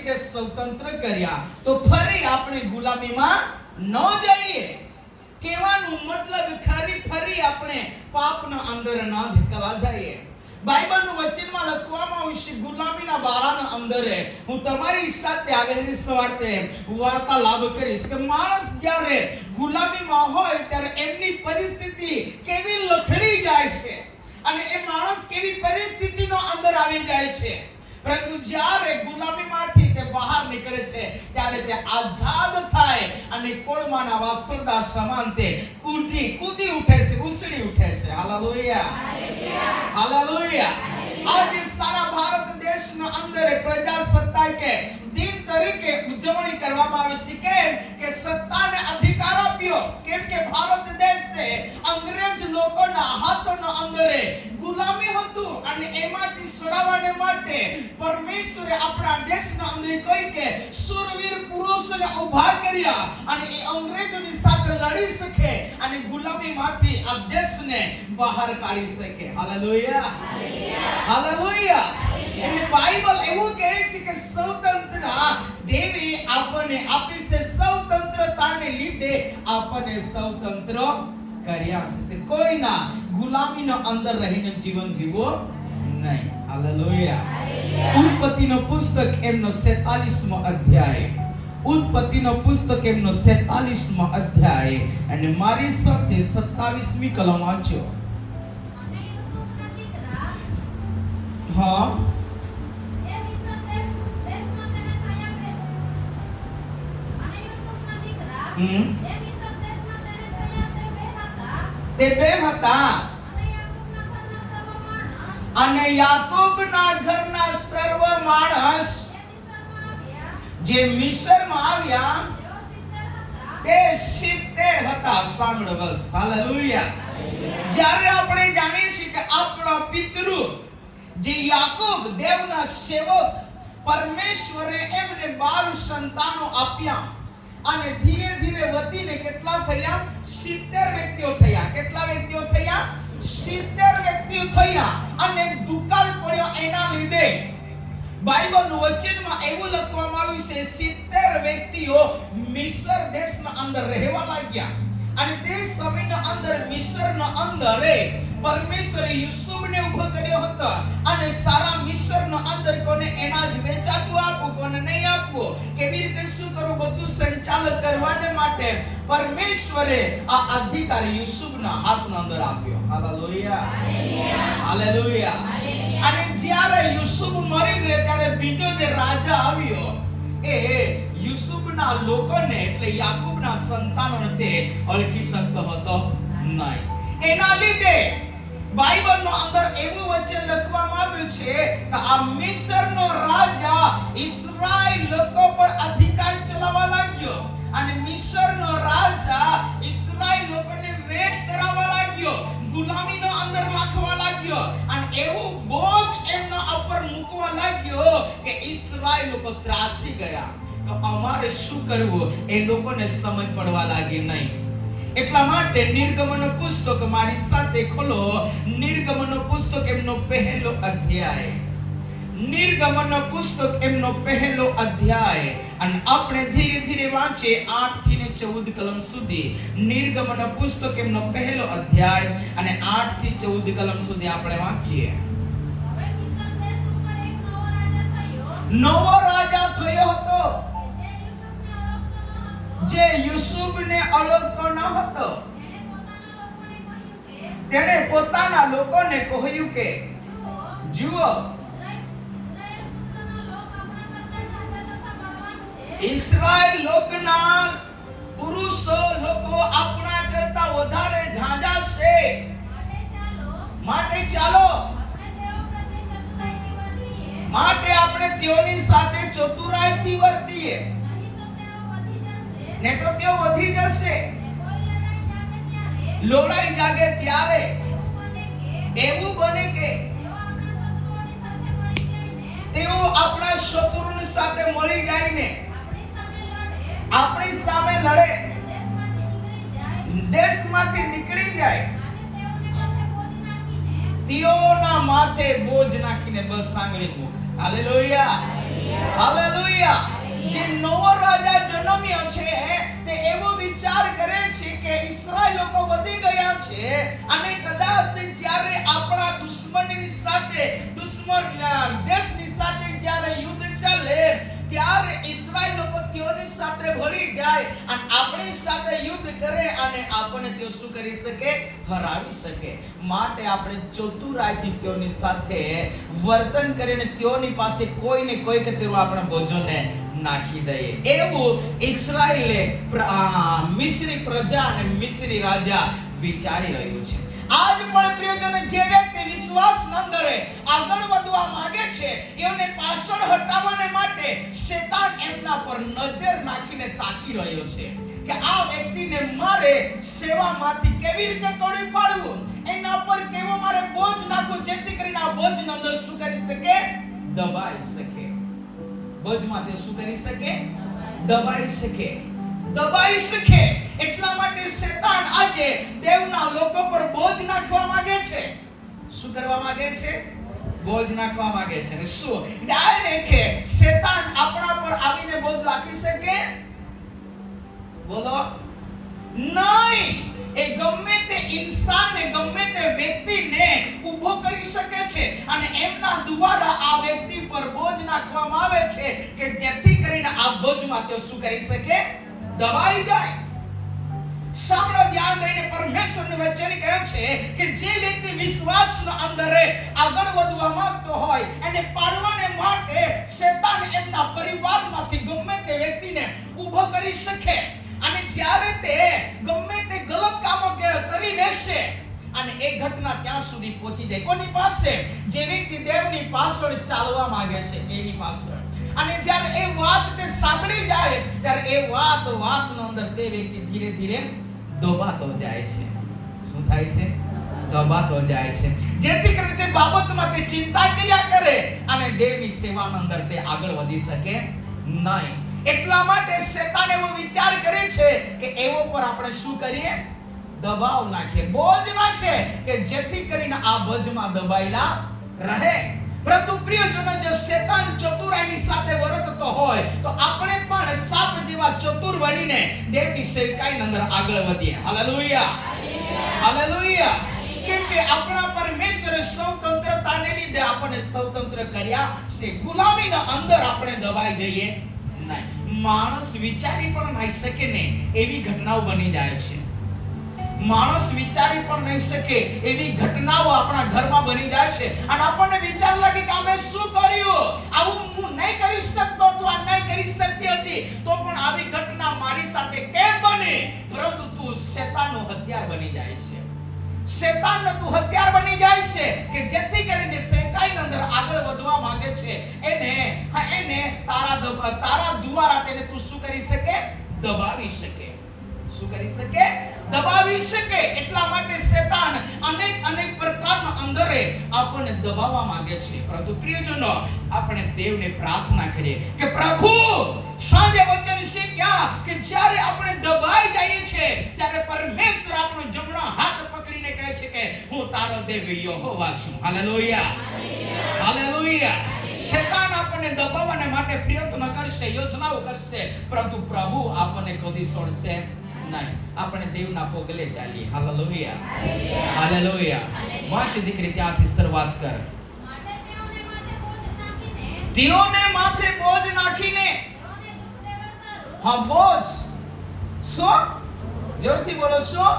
રીતે સ્વતંત્ર કર્યા તો ફરી આપણે ગુલામીમાં ન જઈએ. કહેવાનો મતલબ ફરી આપણે પાપના અંદર ન ધકેલા જઈએ. બાઇબલનું વચનમાં લખવામાં આવ્યું છે ગુલામીના બારાના અંદર હું તમારી સાથે આવેલી સવારે વાર્તાલાપ કરીશ કે માણસ જ્યારે ગુલામીમાં હોય ત્યારે એમની પરિસ્થિતિ કેવી લથડી જાય છે અને એ માણસ કેવી પરિસ્થિતિનો અંદર આવી જાય છે. પરંતુ જ્યારે ગુલામીમાંથી તે બહાર નીકળે છે ત્યારે તે આઝાદ થાય અને કોળમાના વાસરડા સમાન તે કૂદી ઉઠે છે, ઉછળી ઉઠે છે. Hallelujah, hallelujah. આજે સારા ભારત દેશના અંદર પ્રજાસત્તાકે દિન તરીકે ઉજવણી કરવામાં આવે છે. કેમ કે સત્તાને અધિકાર આપ્યો. કેમ કે ભારત દેશે અંગ્રેજ લોકોના હાથોના અંદર ગુલામી હતું અને એમાંથી છોડાવવા માટે પરમેશ્વરે આપણા દેશના અંદર કોઈ કે શૂરવીર પુરુષોને ઊભા કર્યા અને એ અંગ્રેજોની સાથે લડી શકે અને ગુલામીમાંથી આ દેશને બહાર કાઢી શકે. Hallelujah, hallelujah. એટલે બાઇબલ એવું કહે છે કે સ્વતંત્રતા દેવી આપણને આપી છે. સ્વતંત્રતાને લીધે આપણને સ્વતંત્ર કર્યા છે. તે કોઈના ગુલામીનો અંદર રહીને જીવન જીવો નહીં. હાલેલુયા. ઉત્પત્તિનો પુસ્તક એમનો 46મો અધ્યાય, ઉત્પત્તિનો પુસ્તક એમનો 46મો અધ્યાય અને મારી સાથે 27મી કલમ વાંચો. હા, તે બે હતા અને યાકૂબના ઘરના સર્વ માણસ જે મિસ્રમાં આવ્યા તે 70 હતા. સાંભળો બસ. હાલેલુયા. જ્યારે આપણે જાણીએ છીએ કે આપણા પિતૃ જે યાકૂબ દેવના સેવક, પરમેશ્વરે એમને 12 સંતાનો આપ્યા અને ધીરે ધીરે વધીને કેટલા થયા? 70 વ્યક્તિઓ થયા. કેટલા વ્યક્તિઓ થયા? 70 વ્યક્તિઓ થયા. અને દુકાળ પડ્યો એના લીધે બાઇબલનું વચનમાં એવું લખવામાં આવ્યું છે 70 વ્યક્તિઓ મિસ્ર દેશના અંદર રહેવા લાગ્યા. અને તે સમયના અંદર મિસ્રના અંદર પરમેશ્વરે યુસુફને ઉભો કર્યો હતો અને સારા મિસ્રના અંદર કોને એનાજ વેચાતું આપવું, કોને નહીં આપવું, કેવી રીતે શું કરવું, બધું સંચાલન કરવાને માટે પરમેશ્વરે આ અધિકાર યુસુફના હાથના અંદર આપ્યો. Hallelujah, hallelujah. અને જ્યારે યુસુફ મરી ગયો ત્યારે બીજો જે રાજા આવ્યો એ યુસુફના લોકોને એટલે યાકૂબના સંતાનોને તે ઓળખી શકતો હતો નહીં. એના લીધે બાઇબલનો અંદર એવું વચન લખવામાં આવ્યું છે કે આ મિસ્રનો રાજા ઇસ્રાએલ લોકો પર અધિકાર ચલાવવા લાગ્યો અને મિસ્રનો રાજા ઇસ્રાએલ લોકોને વેટ કરાવવા લાગ્યો, ગુલામીનો અંદર રાખવા લાગ્યો અને એવું બોજ એમના ઉપર મૂકવા લાગ્યો કે ઇસ્રાએલ લોકો ત્રાસી ગયા કે અમારે શું કરવું એ લોકોને સમજ પડવા લાગી નહીં. એટલા માટે નિર્ગમન પુસ્તક મારી સાથે ખોલો. નિર્ગમન પુસ્તક એમનો પહેલો અધ્યાય, નિર્ગમન પુસ્તક એમનો પહેલો અધ્યાય અને આપણે ધીરે ધીરે વાંચીએ 8 થી 14 કલમ સુધી. નિર્ગમન પુસ્તક એમનો પહેલો અધ્યાય અને 8 થી 14 કલમ સુધી આપણે વાંચીએ. નવો રાજા થયો હતો જે યુસુફને ઓળખતો ન હતો. તેણે પોતાના લોકોને કહ્યું કે જુઓ, ઇસ્રાએલ લોકના પુરુષો લોકો આપણા કરતા વધારે ઝાઝા છે, માટે ચાલો આપણે તેઓની સાથે ચતુરાઈથી વર્તીએ, ને તો તેઓ વધી જશે. લડાઈ જાગે ત્યારે એવું બને કે તેઓ આપણા શત્રુની સાથે મળી જાય ને આપણી સામે લડે, દેશમાંથી નીકળી જાય, તેઓના માથે બોજ નાખીને બસ સાંગળી મૂક. Hallelujah, hallelujah. જાય અને આપણી સાથે યુદ્ધ કરે અને આપણને તેઓ શું કરી શકે? હરાવી શકે. માટે આપણે ચતુરાઈથી તેઓની સાથે વર્તન કરીને તેઓની પાસે કોઈ ને કોઈ કે તેઓ આપણા બોજોને નાખી દઈએ. એવું ઇસ્રાએલે મિસ્રી પ્રજા અને મિસ્રી રાજા વિચારી રહ્યું છે. આજ પણ પ્રિયજનો, જે વ્યક્તિ વિશ્વાસના અંદરે આગળ વધવા માંગે છે, એમને પાછળ હટાવવાને માટે શેતાન એમના પર નજર નાખીને તાકી રહ્યો છે કે આ વ્યક્તિને મારે સેવામાંથી કેવી રીતે તોડી પાડવું, એના પર કેવો મારે બોજ નાખવું, જેથી કરીને આ બોજની અંદર શું કરી શકે? દબાઈ શકે. બોજમાં તે શું કરી શકે? દબાઈ શકે. દબાઈ શકે. એટલા માટે શેતાન આજે દેવના લોકો પર બોજ નાખવા માંગે છે. શું કરવા માંગે છે? બોજ નાખવા માંગે છે. અને શું ડાયરેક્ટ શેતાન આપણા પર આવીને બોજ નાખી શકે? બોલો, નહીં. એ ગમે તે ઇન્સાનને, ગમે તે વ્યક્તિને ઊભો કરી શકે છે અને એમના દ્વારા આ વ્યક્તિ પર બોજ નાખવામાં આવે છે કે જેથી કરીને આ બોજમાં તે શું કરી શકે? દબાઈ જાય. સાંભળો ધ્યાન દઈને, પરમેશ્વરનું વચન કહે છે કે જે વ્યક્તિ વિશ્વાસના અંદર આગળ વધવા માંગતો હોય એને પાડવાને માટે શેતાન એમના પરિવારમાંથી ગમે તે વ્યક્તિને ઊભો કરી શકે. અને જ્યારે તે ગમે તે ગલત કામો કરી બેસે અને એ ઘટના ત્યાં સુધી પહોંચી જાય. કોની પાસે? જે વ્યક્તિ દેવની પાછળ ચાલવા માંગે છે એની પાછળ. અને જ્યારે એ વાત તે સાંભળી જાય ત્યારે એ વાતનો અંદર તે વ્યક્તિ ધીરે ધીરે દબાતો જાય છે. શું થાય છે? દબાતો જાય છે. જેથી કરીને તે બાબતમાં તે ચિંતા કર્યા કરે અને દેવની સેવાના અંદર તે આગળ વધી શકે નહીં. એટલા માટે શેતાન એવો વિચાર કરે છે કે એવો પર આપણે શું કરીએ? દબાવ નાખીએ, બોજ નાખીએ કે જેથી કરીને આ બોજમાં દબાયેલા રહે. પરંતુ પ્રિયજનો, જો શેતાન ચતુરાઈની સાથે વર્તતો હોય તો આપણે પણ સાપ જેવા ચતુર બનીને દેવની સેવકાઈની અંદર આગળ વધીએ. Hallelujah, hallelujah. કેમ કે આપણા પરમેશ્વરે સ્વતંત્રતાને લીધે આપણને સ્વતંત્ર કર્યા છે. ગુલામીના અંદર આપણે દબાઈ જઈએ નહીં. માણસ વિચારી પણ નહીં શકે ને એવી ઘટનાઓ બની જાય છે. માણસ વિચારી પણ નહીં શકે એવી ઘટનાઓ આપણા ઘરમાં બની જાય છે અને આપણને વિચાર લાગે કે અમે શું કર્યું, આવું હું નહીં કરી શકતો અથવા નહીં કરી શકતી હતી, તો પણ આવી ઘટના મારી સાથે કેમ બની? પરંતુ તું શેતાનનો હથિયાર બની જાય છે. શેતાનનો તું હથિયાર બની જાય છે કે જેથી કરીને સેવકાઈની અંદર આગળ વધવા માંગે છે એને તારા દ્વારા તેને તું શું કરી શકે? દબાવી શકે. શું કરી શકે? દબાવી શકે. એટલા માટે શેતાન અનેક પ્રકારના અંદરે આપણને દબાવવા માંગે છે. પરંતુ પ્રિયજનો, આપણે દેવને પ્રાર્થના કરીએ કે પ્રભુ, સાંજે વચન શીખ્યા કે જ્યારે આપણે દબાઈ જઈએ છીએ ત્યારે પરમેશ્વર આપણો જમણો હાથ પકડીને કહે છે કે હું તારો દેવ યહોવા છું. Hallelujah, hallelujah. શેતાન આપણને દબાવવાને માટે પ્રયત્ન કરશે, યોજનાઓ કરશે, પરંતુ પ્રભુ આપણને કદી છોડશે નહીં. આપણે દેવના પગલે ચાલીએ. Hallelujah, hallelujah. વાંચ દીકરી, ત્યાંથી શરૂઆત કર. તેઓને માથે બોજ નાખીને. હા, બોજ. શું? જોરથી બોલો. શું?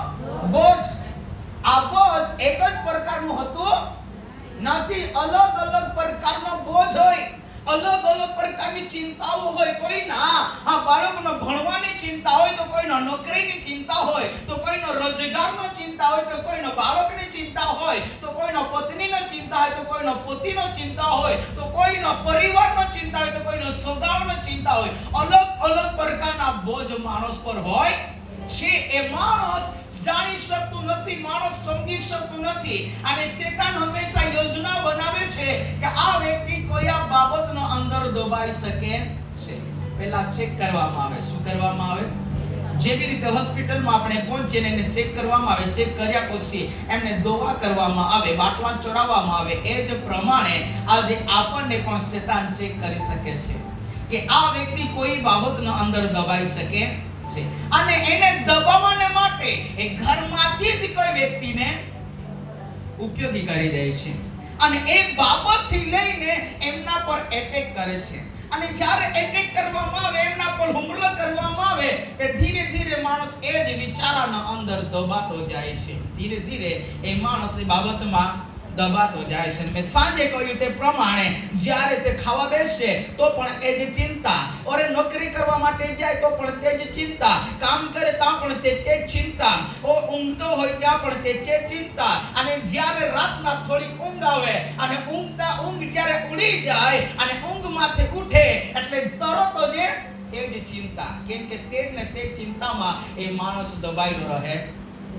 બોજ. આ બોજ એક જ પ્રકારનું હતું નથી. અલગ અલગ પ્રકારનો બોજ હોય, અલગ અલગ પ્રકારની ચિંતાઓ હોય. કોઈના બાળકનો ભણવાની ચિંતા હોય, તો કોઈનો નોકરીની ચિંતા હોય, તો કોઈનો રોજગારનો ચિંતા હોય, તો કોઈનો બાળકની ચિંતા હોય, તો કોઈનો પત્નીનો ચિંતા હોય, તો કોઈનો પતિનો ચિંતા હોય, તો કોઈનો પરિવારનો ચિંતા હોય, તો કોઈનો સોગાવનો ચિંતા હોય. અલગ અલગ પ્રકારના બોજ માણસ પર હોય છે. એ માણસ જાણી શકતું નથી, માણસ સમજી શકતું નથી. અને શેતાન હંમેશા યોજના બનાવે છે કે આ વ્યક્તિ કયા બાબતનો અંદર દબાઈ શકે છે. પહેલા ચેક કરવામાં આવે. શું કરવામાં આવે? જેવી રીતે હોસ્પિટલમાં આપણે પહોંચીને એને ચેક કરવામાં આવે, ચેક કર્યા પછી એમને દવા કરવામાં આવે, બાટલા ચડાવવામાં આવે, એ જ પ્રમાણે આજે આપણને પણ શેતાન ચેક કરી શકે છે કે આ વ્યક્તિ કોઈ બાબતનો અંદર દબાઈ શકે છે. અને એને દબાવવાને માટે એ ઘરમાંથી જ કોઈ વ્યક્તિને ઉપયોગી કરી દે છે અને એ બાબતથી લઈને એમના પર એટેક કરે છે. અને અને જ્યારે એટેક કરવામાં આવે, એમના પર હુમલો કરવામાં આવે, તે ધીરે ધીરે માણસ એ જ વિચારોના અંદર દબાતો જાય છે. ધીરે ધીરે એ માણસ એ બાબતમાં દબાતો જાય છે. મેં સાંજે કહ્યું તે પ્રમાણે જ્યારે તે ખાવા બેસે તો પણ એ જ ચિંતા, ઓરે નોકરી કરવા માટે જાય તો પણ તે જ ચિંતા, કામ કરે ત્યાં પણ તે જ ચિંતા, ઓ ઊંઘતો હોય ત્યાં પણ તે જ ચિંતા. અને જ્યારે રાતના થોડીક ઊંઘ આવે અને ઊંઘ જ્યારે ઉડી જાય અને ઊંઘમાંથી ઉઠે એટલે તરત જ તે જ ચિંતા. કેમ કે તે જ ને તે ચિંતામાં એ માણસ દબાયેલો રહે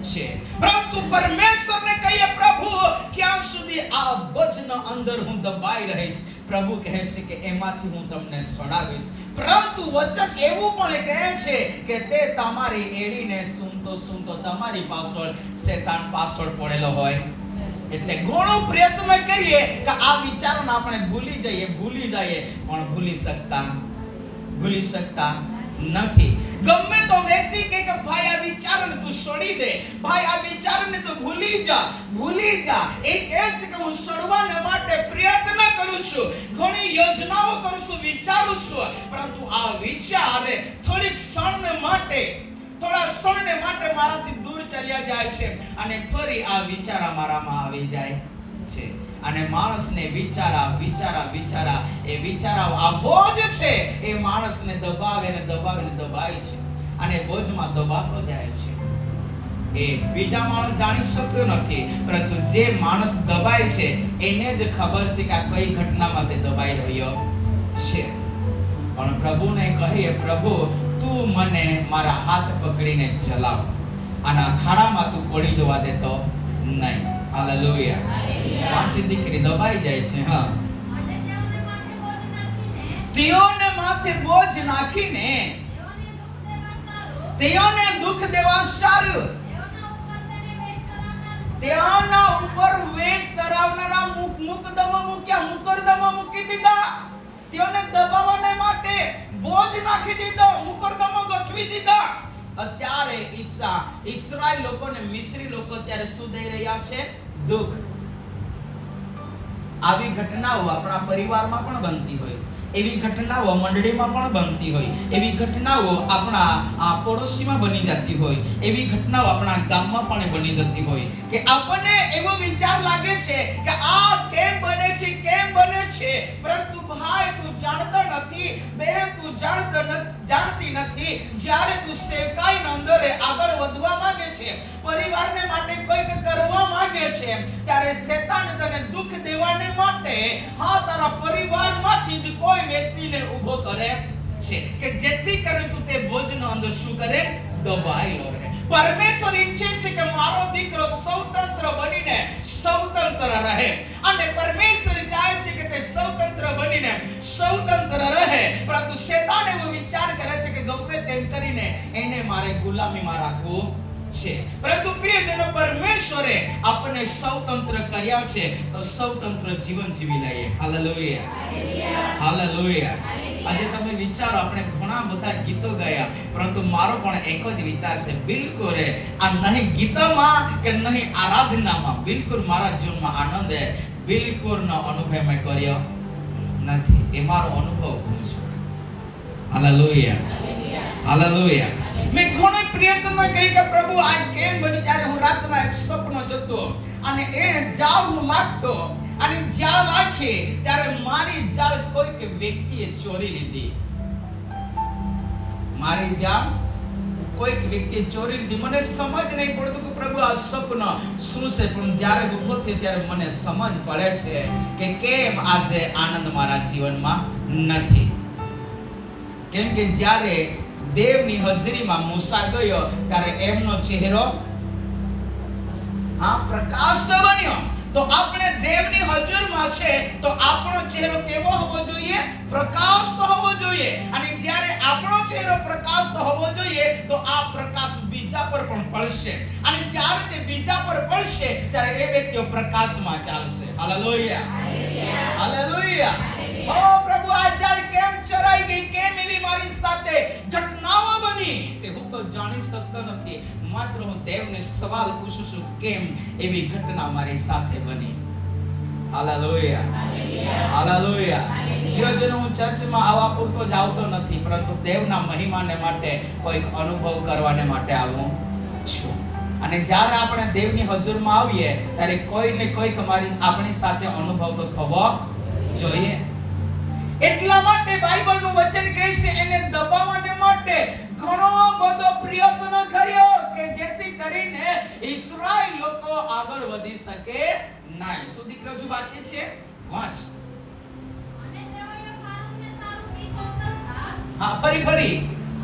છે. પરંતુ પરમેશ્વરને કહીએ, પ્રભુ ક્યાં સુધી આ બોજના અંદર હું દબાઈ રહીશ? પ્રભુ કહે છે કે એમાંથી હું તમને છોડાવીશ. પરંતુ વચન એવું પણ કહે છે કે તે તમારી એડીને સૂંઘતો તમારી પાછળ શેતાન પાછળ પડેલો હોય. એટલે ઘણો પ્રયત્ન કરીએ કે આ વિચારોને આપણે ભૂલી જઈએ પણ ભૂલી શકતા નથી. ગમે તો વ્યક્તિ કહે કે ભાઈ આ વિચારને તું છોડી દે, ભાઈ આ વિચારને તું ભૂલી જા. એ કહે છે કે હું છોડવાને માટે પ્રયત્ન કરું છું, ઘણી યોજનાઓ કરું છું, વિચારું છું, પરંતુ આ વિચાર થોડા ક્ષણને માટે મારાથી દૂર ચાલ્યા જાય છે અને ફરી આ વિચાર મારામાં આવી જાય છે. અને માણસને વિચારા એ વિચારાઓ આ બોજ છે, એ માણસને દબાવે છે અને બોજમાં દબાતો જાય છે. એ બીજા માણસ જાણી શકતો નથી, પરંતુ જે માણસ દબાય છે એને જ ખબર છે કે આ કઈ ઘટનામાં તે દબાઈ રહ્યો છે. પણ પ્રભુને કહીએ, પ્રભુ તું મને મારા હાથ પકડીને ચલાવ, આના ખાડામાં તું પડી જવા દેતો નહીં. હાલેલુયા. પાંચી દીકરી દબાઈ જાય છે. તેઓને માથે બોજ નાખીને તેઓને દુઃખ દેવા સારું, તેઓના ઉપર વેટ કરાવનારા મુકદ્દમા મૂકી દીધા. તેઓને દબાવવાને માટે બોજ નાખી દીધો, મુકદ્દમા ગોઠવી દીધા. અત્યારે ઇસ્રાયેલ લોકોને મિસ્રી લોકો અત્યારે શું દઈ રહ્યા છે? દુઃખ. આવી ઘટનાઓ આપણા પરિવારમાં પણ બનતી હોય, એવી ઘટનાઓ મંડળીમાં પણ બનતી હોય, એવી ઘટનાઓ આપણા પડોશીમાં બની જતી હોય, એવી ઘટનાઓ આપણા ગામમાં પણ બની જતી હોય કે આપણને એવો વિચાર લાગે છે કે આ કેમ બને છે, પરંતુ ભાઈ તું જાણતો નથી, બહેન તું જાણતી નથી. જ્યારે તું સેવકાઈના અંદર આગળ વધવા માંગે છે, પરિવારને માટે કંઈક કરવા માંગે છે, ત્યારે શેતાન તને દુઃખ દેવાને માટે તારા પરિવારમાંથી જ કોઈ વ્યક્તિને ઊભો કરે છે કે જેથી કરીને તું તે બોજનો અંદર શું કરે? દબાયેલો રહે. પરમેશ્વર ઈચ્છે છે કે મારો દીકરો સ્વતંત્ર બનીને સ્વતંત્ર રહે, અને પરમેશ્વર ચાહે છે કે તે સ્વતંત્ર રહે. પરંતુ શેતાન એવો વિચાર કરે છે કે ગમે તેમ કરીને એને મારે ગુલામીમાં રાખવું છે. પરંતુ પ્રિયજનો, પરમેશ્વરે આપણને સ્વતંત્ર કર્યા છે, તો સ્વતંત્ર જીવન જીવી લઈએ. હાલેલુયા. આજે તમે વિચારો, આપણે ઘણા બધા ગીતો ગાયા, પરંતુ મારો પણ એક જ વિચાર છે, બિલકુલ આ નહીં ગીતોમાં કે નહીં આરાધનામાં બિલકુલ મારા જીવનમાં આનંદ બિલકુલ નો અનુભવ મેં કર્યો નથી. એ મારો અનુભવ કરું છું. હાલેલુયા. મેં ઘણો પ્રયત્ન કરી કે પ્રભુ આ કેમ બન્યું. ત્યારે હું રાતમાં એક સપનો જોતો અને એ જાળ હું લાગતો, અને જાળ રાખી ત્યારે મારી જાળ કોઈક વ્યક્તિએ ચોરી લીધી. મને સમજ નહીં પડતું કે પ્રભુ આ સપનો શું છે. પણ જ્યારે ઊભો થયો ત્યારે મને સમજ પડે છે કે કેમ આજે આનંદ મારા જીવનમાં નથી. કેમ કે જ્યારે દેવની હાજરીમાં મૂસા ગયો ત્યારે એમનો ચહેરો પ્રકાશ તો બન્યો. તો આપણે દેવની હજુરમાં છે તો આપણો ચહેરો કેવો હોવો જોઈએ? પ્રકાશ તો હોવો જોઈએ. અને જ્યારે આપણો ચહેરો પ્રકાશ તો હોવો જોઈએ, તો આ પ્રકાશ બીજા પર પણ પડશે, અને જ્યારે તે બીજા પર પડશે ત્યારે એ વ્યક્તિઓ પ્રકાશમાં ચાલશે. હાલેલુયા. ઓ પ્રભુ, આ જાળ કેમ ચરાઈ ગઈ, કેમ એવી મારી સાથે ઘટનાઓ બની, તે હું તો જાણી શકતો નથી. માત્ર હું દેવને સવાલ પૂછું છું, કેમ એવી ઘટના મારી સાથે બની. હાલેલુયા. પ્રિયજનો, હું ચર્ચમાં આવવા પૂરતો જ આવતો નથી, પરંતુ દેવના મહિમાને માટે કોઈક અનુભવ કરવાને માટે આવું છું. અને જ્યારે આપણે દેવની હજુરમાં આવીએ ત્યારે કોઈને કોઈક આપણી સાથે અનુભવ તો થવો જોઈએ. એટલા માટે બાઇબલનું વચન કહે છે એને દબાવવાને માટે ઘણો બધો પ્રયત્ન કર્યો કે જેથી કરીને ઇસ્રાયેલ લોકો આગળ વધી શકે નહીં. શું દીકરો જો બાકી છે? વાંચ. અને તેઓએ ફારૂકને સારું પીઠ હતા. હા, ફરી.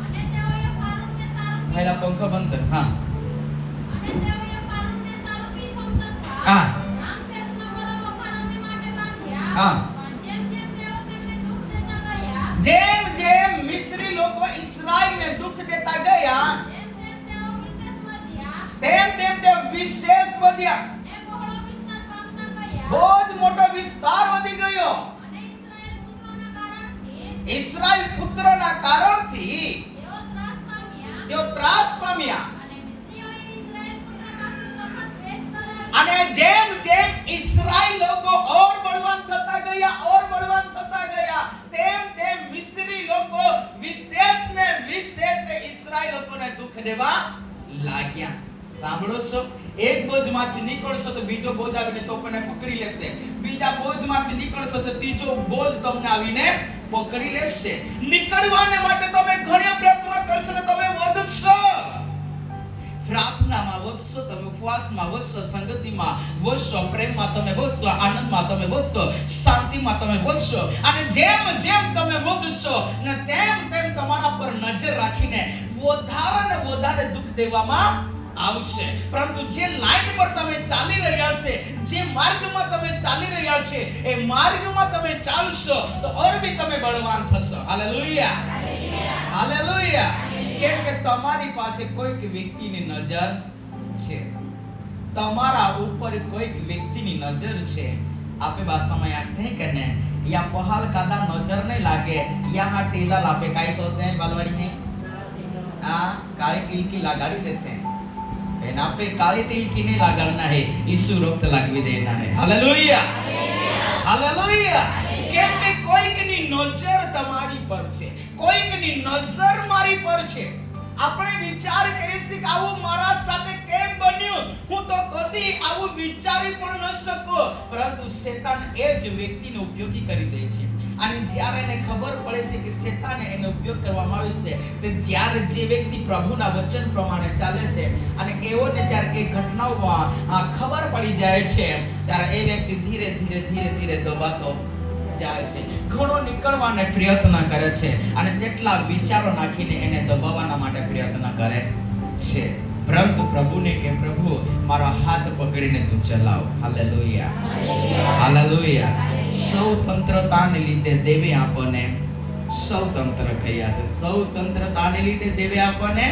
અને તેઓએ ફારૂકને સારું પહેલા પંખો બંધ કર. હા. અને તેઓએ ફારૂકને સારું પીઠ હતા. હા. રામસેસના વરાવો ફારૂકને માટે બાંધ્યા. હા. પણ જેમ જેમ તેઓ તેમને દુઃખ દેતા ગયા, જેમ જેમ મિસ્રી લોકો ઇસ્રાયેલને દુઃખ દેતા ગયા, તેમ તેમ તેઓ વિશેષ વધ્યા. તેમ તેમ તેઓ વિશેષ વધ્યા. એ બહોળો વિસ્તાર પામતા ગયા. બહુ જ મોટો વિસ્તાર વધી ગયો. અને ઇસ્રાયેલ પુત્રોના કારણથી તેઓ ત્રાસ પામ્યા. તેઓ ત્રાસ પામ્યા. અને મિસ્રીઓએ ઇસ્રાયેલ પુત્ર પાસે સખત વેગ કરાવી. અને જેમ જેમ ઇસ્રાયેલ લોકો ઓર બળવાન થતા ગયા, તેમ તેમ મિસ્રી લોકો વિશેષ ને વિશેષ ઇસ્રાયેલ લોકોને દુઃખ દેવા લાગ્યા. સાંભળો છો? એક બોજમાંથી નીકળશો તો બીજો બોજ આવીને તમને પકડી લેશે. બીજા બોજમાંથી નીકળશો તો ત્રીજો બોજ તમને આવીને પકડી લેશે. નીકળવાને માટે તમે ઘણા પ્રયત્ન કરશો ને તમે વધશો. પ્રાર્થનામાં વધશો, તમે ઉપવાસમાં વધશો, સંગતિમાં વધશો, પ્રેમમાં તમે વધશો, આનંદમાં તમે વધશો, શાંતિમાં તમે વધશો. અને જેમ જેમ તમે વધશો ને તેમ તેમ તમારા પર નજર રાખીને વધારે ને વધારે દુઃખ દેવામાં આવશે. પરંતુ જે લાઈન પર તમે ચાલી રહ્યા છે, જે માર્ગમાં તમે ચાલી રહ્યા છે, એ માર્ગમાં તમે ચાલશો તો ઓર બી તમે બળવાન થશો. Hallelujah, hallelujah. કેમ કે તમારી પાસે કોઈક વ્યક્તિની નજર છે, તમારા ઉપર કોઈક વ્યક્તિની નજર છે. आपे भाषा में आते हैं कहने या पहाड़ कादा नजर नहीं लागे, यहाँ टीला लापे काई कहते हैं बालवाड़ी में, काली टील की लगाड़ी देते हैं. यहाँ पे काली टील की नहीं लगाना है, यीशु रोक्त लगवी देना है. Hallelujah, hallelujah. કેમ કે કોઈકની નજર તમારી પર છે, કોઈકની નજર મારી પર છે. આપણે વિચાર કરીએ છીએ કે આવું મારા સાથે કેમ બન્યું, હું તો કદી આવું વિચારી પણ ન શકું. પરંતુ શેતાન એ જ વ્યક્તિને ઉપયોગી કરી દે છે. અને જ્યારે એને ખબર પડે છે કે શેતાને એનો ઉપયોગ કરવામાં આવે છે, તે જ્યારે જે વ્યક્તિ પ્રભુના વચન પ્રમાણે ચાલે છે અને એઓને જ્યારે એ ઘટનાઓમાં ખબર પડી જાય છે, ત્યારે એ વ્યક્તિ ધીરે ધીરે દબાતો જાય છે. ઘણો નીકળવાને પ્રયત્ન કરે છે અને તેટલા વિચારો નાખીને એને દબાવવાના માટે પ્રયત્ન કરે છે. પરંતુ પ્રભુને કે પ્રભુ મારો હાથ પકડીને તું ચલાવ. Hallelujah, hallelujah. સ્વતંત્રતાને લીધે દેવે આપણને સ્વતંત્ર કર્યા છે. સ્વતંત્રતાને લીધે દેવે આપણને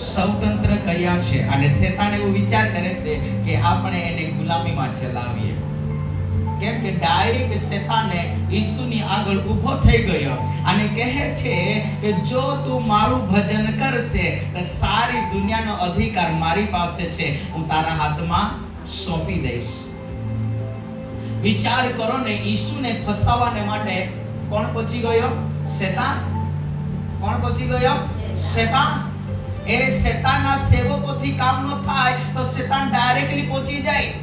સ્વતંત્ર કર્યા છે. અને શેતાન એવો વિચાર કરે છે કે આપણે એને ગુલામીમાં ચલાવીએ. કેમ કે ડાયરેક્ટ શેતાને ઈસુની આગળ ઊભો થઈ ગયો અને કહે છે કે જો તું મારું ભજન કરશે તો સારી દુનિયાનો અધિકાર મારી પાસે છે, હું તારા હાથમાં સોંપી દઈશ. વિચાર કરો ને, ઈસુને ફસાવવાને માટે કોણ પહોંચી ગયો? શેતાન. કોણ પહોંચી ગયો? શેતાન. એ શેતાનના સેવકોથી કામ ન થાય તો શેતાન ડાયરેક્ટલી પહોંચી જાય.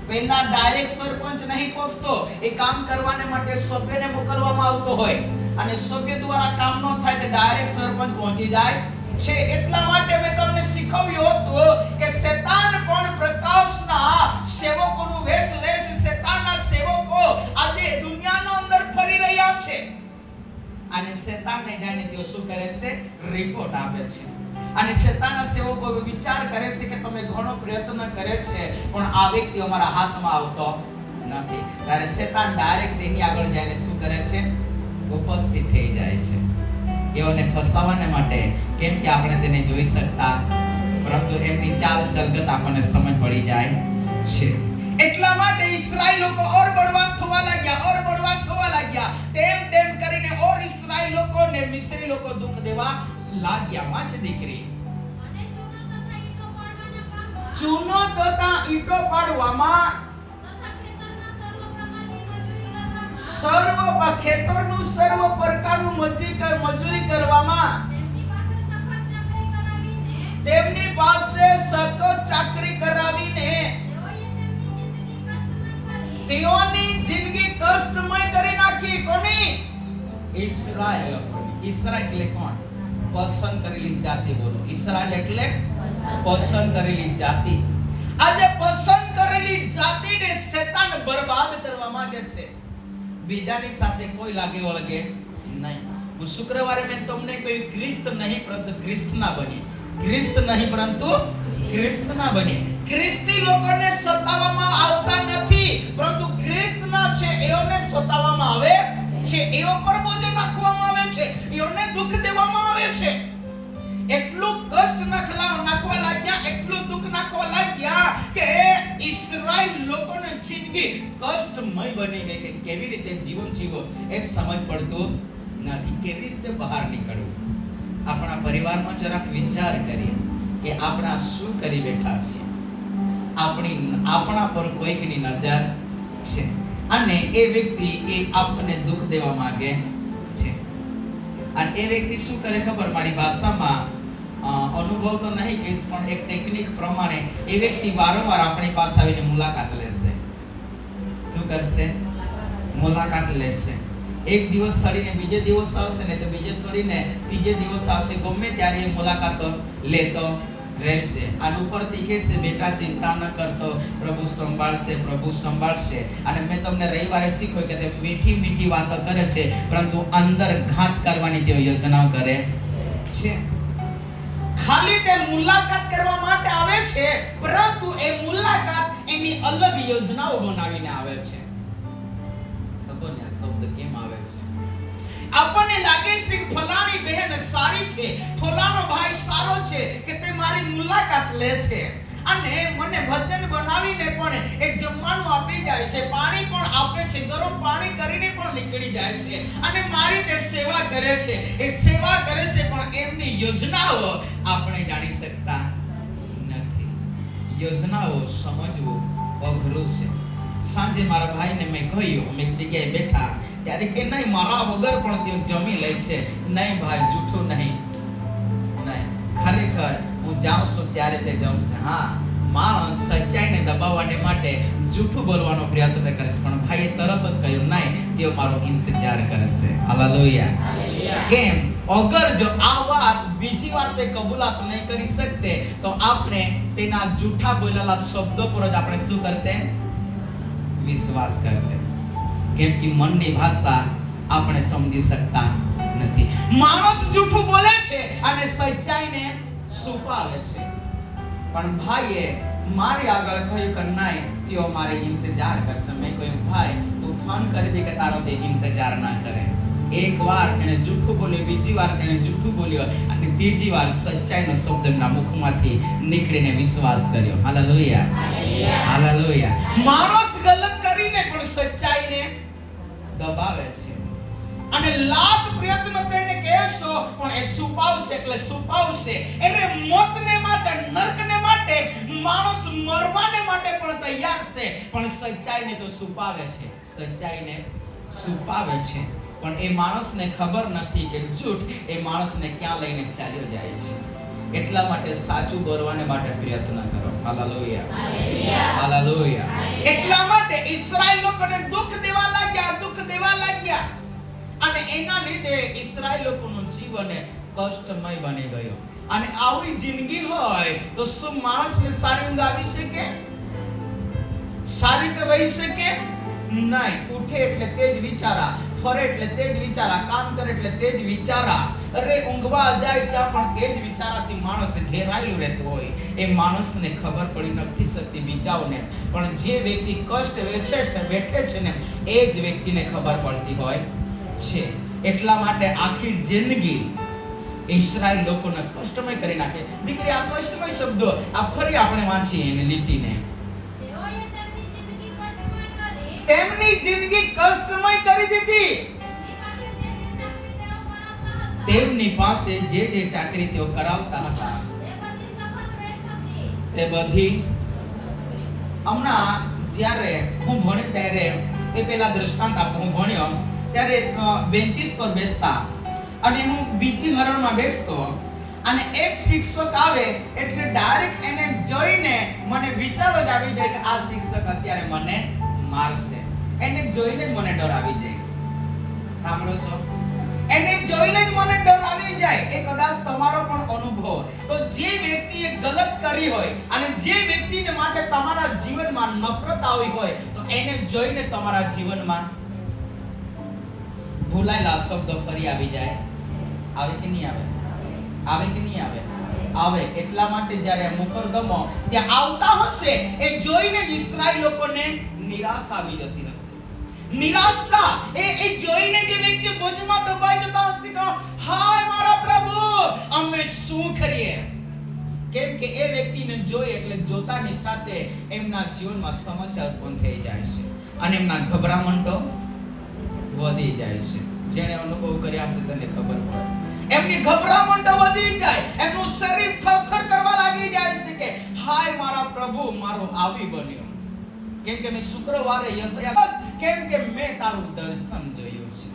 પહેલા ડાયરેક્ટ સરપંચ નહીં પહોંચતો, એ કામ કરવાને માટે સભ્યને મોકલવામાં આવતો હોય અને સભ્ય દ્વારા કામ ન થાય તો ડાયરેક્ટ સરપંચ પહોંચી જાય છે. એટલા માટે મેં તમને શીખવ્યું હતું કે શેતાન પણ પ્રકાશના સેવકોનું વેશ લે છે. શેતાનના સેવકો આજે દુનિયાનો અંદર ફરી રહ્યા છે અને શેતાનને જાણે તેઓ શું કરે છે? રિપોર્ટ આપે છે. અને શેતાનના સેવકો વિચાર કરે છે કે તમે ઘણો પ્રયત્ન કરે છે પણ આ વ્યક્તિ અમારા હાથમાં આવતો નથી. ત્યારે શેતાન ડાયરેક્ટ તેની આગળ જઈને શું કરે છે? ઉપસ્થિત થઈ જાય છે એઓને ફસાવવાને માટે. કેમ કે આપણે તેને જોઈ શકતા, પરંતુ એમની ચાલ ચલગત આપણને સમજ પડી જાય છે. એટલા માટે ઇસ્રાયેલ લોકો ઓર બળવાન થવા લાગ્યા. તેમ તેમ કરીને ઓર ઇસ્રાયેલ લોકોને મિસ્રી લોકો દુઃખ દેવા લાગ્યા. વાંચ દીકરી. અને ચૂનો તથા ઈંટો પાડવામાં સર્વ ખેતરનું સર્વ પ્રકારનું મજૂરી કરવામાં તેમની પાસે સખત ચાકરી કરાવીને તેમની જિંદગી કષ્ટમય કરી નાખી. કોની? ઇસ્રાએલ લોકોની. ઇસ્રાએલ એટલે કોણ? પસંદ કરેલી જાતિ. બોલો, ઇસ્રાએલ એટલે પસંદ કરેલી જાતિ. આજે પસંદ કરેલી જાતિને શેતાન બરબાદ કરવા માંગે છે. બીજાની સાથે કોઈ લાગે વળગે નહીં. હું શુક્રવારે મેં તમને કહ્યું ખ્રિસ્ત નહીં પરંતુ ખ્રિસ્તના બની. ખ્રિસ્ત નહીં પરંતુ ખ્રિસ્તના બની. ખ્રિસ્તી લોકોને સતાવવામાં આવતા નથી પરંતુ ખ્રિસ્તના છે એઓને સતાવવામાં આવે છે. એઓ પર બોજ નાખવામાં આવે છે. એઓને દુઃખ દેવામાં આવે છે. એટલું કષ્ટ નાખવા લાગ્યા, એટલું દુઃખ નાખવા લાગ્યા કે ઇસ્રાએલ લોકોની જિંદગી કષ્ટમય બની ગઈ. કે કેવી રીતે જીવન જીવો એ સમજ પડતું નથી. કેવી રીતે બહાર નીકળવું? આપણા પરિવારમાં જરાક વિચાર કરીએ કે આપણા શું કરી બેઠા છે. આપણા પર કોઈકની નજર છે અને એ વ્યક્તિ એ આપણને દુઃખ દેવા માંગે છે. અને એ વ્યક્તિ શું કરે ખબર? મારી ભાષામાં અનુભવ તો નહીં કહીશ પણ એક ટેકનિક પ્રમાણે એ વ્યક્તિ વારંવાર આપણી પાસે આવીને મુલાકાત લેશે. શું કરશે? મુલાકાત લેશે. એક દિવસ સડીને બીજે દિવસ આવશે ને તો બીજે સડીને ત્રીજે દિવસ આવશે. ગમે ત્યારે એ મુલાકાત લેતો રહેશે. આન ઉપરથી કહેશે બેટા ચિંતા ન કરતો, પ્રભુ સંભાળશે, પ્રભુ સંભાળશે. અને મેં તમને રવિવારે શીખ્યું કે તે મીઠી મીઠી વાતો કરે છે પરંતુ અંદર ઘાત કરવાની તેઓ યોજનાઓ કરે છે. ખાલી તે મુલાકાત કરવા માટે આવે છે પરંતુ એ મુલાકાત એની અલગ યોજનાઓ બનાવીને આવે છે. ખબર ને આ શબ્દ કેમ આવે છે? આપણને લાગે છે કે ફલાણી બહેન સારી છે, ફલાણો ભાઈ સારો છે કે તે મારી મુલાકાત લે છે અને મને ભજન બનાવીને પણ એક જમવાનું આપી જાય છે, પાણી પણ આપે છે, ગરમ પાણી કરીને પણ નીકળી જાય છે અને મારી તે સેવા કરે છે. એ સેવા કરે છે પણ એમની યોજનાઓ આપણે જાણી શકતા નથી. યોજનાઓ સમજવું અઘરું છે. સાંજે મારા ભાઈને મેં કહ્યું, અમે એક જગ્યાએ બેઠા ત્યારે કે નહીં મારા વગર પણ તેઓ જમી લેશે. નહીં ભાઈ, જૂઠું નહીં. ખરેખર હું જાઉં છું ત્યારે તે જમશે. હા, માણસ સચ્ચાઈને દબાવવાને માટે જૂઠું બોલવાનો પ્રયત્ન કરશે પણ ભાઈએ તરત જ કહ્યું નહીં, તેઓ મારો ઇંતજાર કરશે. હાલેલુયા. કેમ? અગર જો આ વાત બીજી વાર તે કબૂલાત નહીં કરી શકતે તો આપણે તેના જૂઠા બોલેલા શબ્દો પર જ આપણે શું કરતે? વિશ્વાસ કરતે. કેમ કે મનની ભાષા આપણે સમજી શકતા નથી. માણસ જૂઠું બોલે છે અને સચ્ચાઈને છુપાવે છે. પણ ભાઈએ મારી આગળ કહ્યું કે નહીં, તેઓ મારે ઇંતજાર કરશે. મેં કહ્યું ભાઈ તું ફોન કરી દે કે તારો તે ઇંતજાર ના કરે. એક વાર તેણે જૂઠું બોલ્યો, બીજી વાર તેણે જૂઠું બોલ્યો અને ત્રીજી વાર સચ્ચાઈનો શબ્દ એમના મુખમાંથી નીકળીને વિશ્વાસ કર્યો. હાલેલુયા. હાલેલુયા. માણસ ગલત કરીને પણ સચ્ચાઈને દબાવે છે અને લાખ પ્રયત્ન તેને કહેશો પણ એ છુપાવશે એટલે છુપાવશે. એટલે મોતને માટે, નરકને માટે, માણસ મરવાને માટે પણ તૈયાર છે પણ સચ્ચાઈને તો છુપાવે છે. સચ્ચાઈને છુપાવે છે પણ એ માણસને ખબર નથી કે જૂઠ એ માણસને ક્યાં લઈને ચાલ્યો જાય છે. એટલા માટે સાચું બોલવાને માટે પ્રયત્ન કરો. હાલેલુયા. હાલેલુયા. એટલા માટે ઇસ્રાએલ લોકોને દુઃખ દેવા લાગ્યા અને એના લીધે ઇસ્રાએલ લોકોનું જીવન કષ્ટમય બની ગયું. અને આવી જિંદગી હોય તો શું માણસને સારી ઊંઘ આવી શકે? સારી રીતે રહી શકે નહીં. ઉઠે એટલે તે જ વિચારા, ફરે એટલે તે જ વિચારા, કામ કરે એટલે તે જ વિચારા. અરે ઊંઘવા જાય ત્યાં પણ તે જ વિચારાથી માણસ ઘેરાયેલું રહેતો હોય. એ માણસને ખબર પડી નથી શકતી બીજાઓને, પણ જે વ્યક્તિ કષ્ટ વેઠે છે ને એ જ વ્યક્તિને ખબર પડતી હોય છે. એટલા માટે આખી જિંદગી ઇસ્રાએલ લોકોને કષ્ટમય કરી નાખે. દીકરી, આ કષ્ટમય શબ્દો આ ફરી આપણે વાંચીએ એની લીટીને. તેમની જિંદગી કષ્ટમય કરી દીધી. તેમની પાસે જે ચાકરી તેઓ કરાવતા હતા તે બધી, હમણાં જ્યારે હું ભણી ત્યારે એ પહેલા દ્રષ્ટાંત આપો. હું ભણ્યો ત્યારે એક બેન્ચીસ પર બેસતા અને હું બીજી હરોળમાં બેસતો અને એક શિક્ષક આવે એટલે ડાયરેક્ટ એને જોઈને મને વિચારો જ આવી જાય કે આ શિક્ષક અત્યારે મને મારશે. એને જોઈને જ મને ડર આવી જાય. સાંભળો છો? એને જોઈને જ મને ડર આવી જાય. એ કદાચ તમારો પણ અનુભવ. તો જે વ્યક્તિએ ગલત કરી હોય અને જે વ્યક્તિને માટે તમારા જીવનમાં નફરત આવી હોય તો એને જોઈને તમારા જીવનમાં ભૂલાયેલા શબ્દ ફરી આવી જાય. આવે કે નહીં આવે? આવે કે નહીં આવે? આવે. એટલા માટે જ્યારે મુકરદમો ત્યાં આવતા હશે એ જોઈને જ ઇસ્રાયેલ લોકોને નિરાશા આવી જતી હશે. નિરાશા એ જોઈને જે વ્યક્તિ બોજમાં દબાઈ જતા હશે કે હાય મારા પ્રભુ અમે શું કરીએ? કેમ કે એ વ્યક્તિને જોઈ એટલે જોતાની સાથે એમના જીવનમાં સમસ્યા ઉત્પન્ન થઈ જાય છે અને એમના ગભરામણો વધી જાય છે. જેણે અનુભવ કર્યા હશે તેને ખબર પડે. એમની ગભરામણો વધી જાય, એમનું શરીર થરથર કરવા લાગી જાય છે કે હાય મારા પ્રભુ મારો આવી બન્યો. કેમ કે મેં શુક્રવારે યશાયા કેમ કે મેં તારું દર્શન જોયું છે.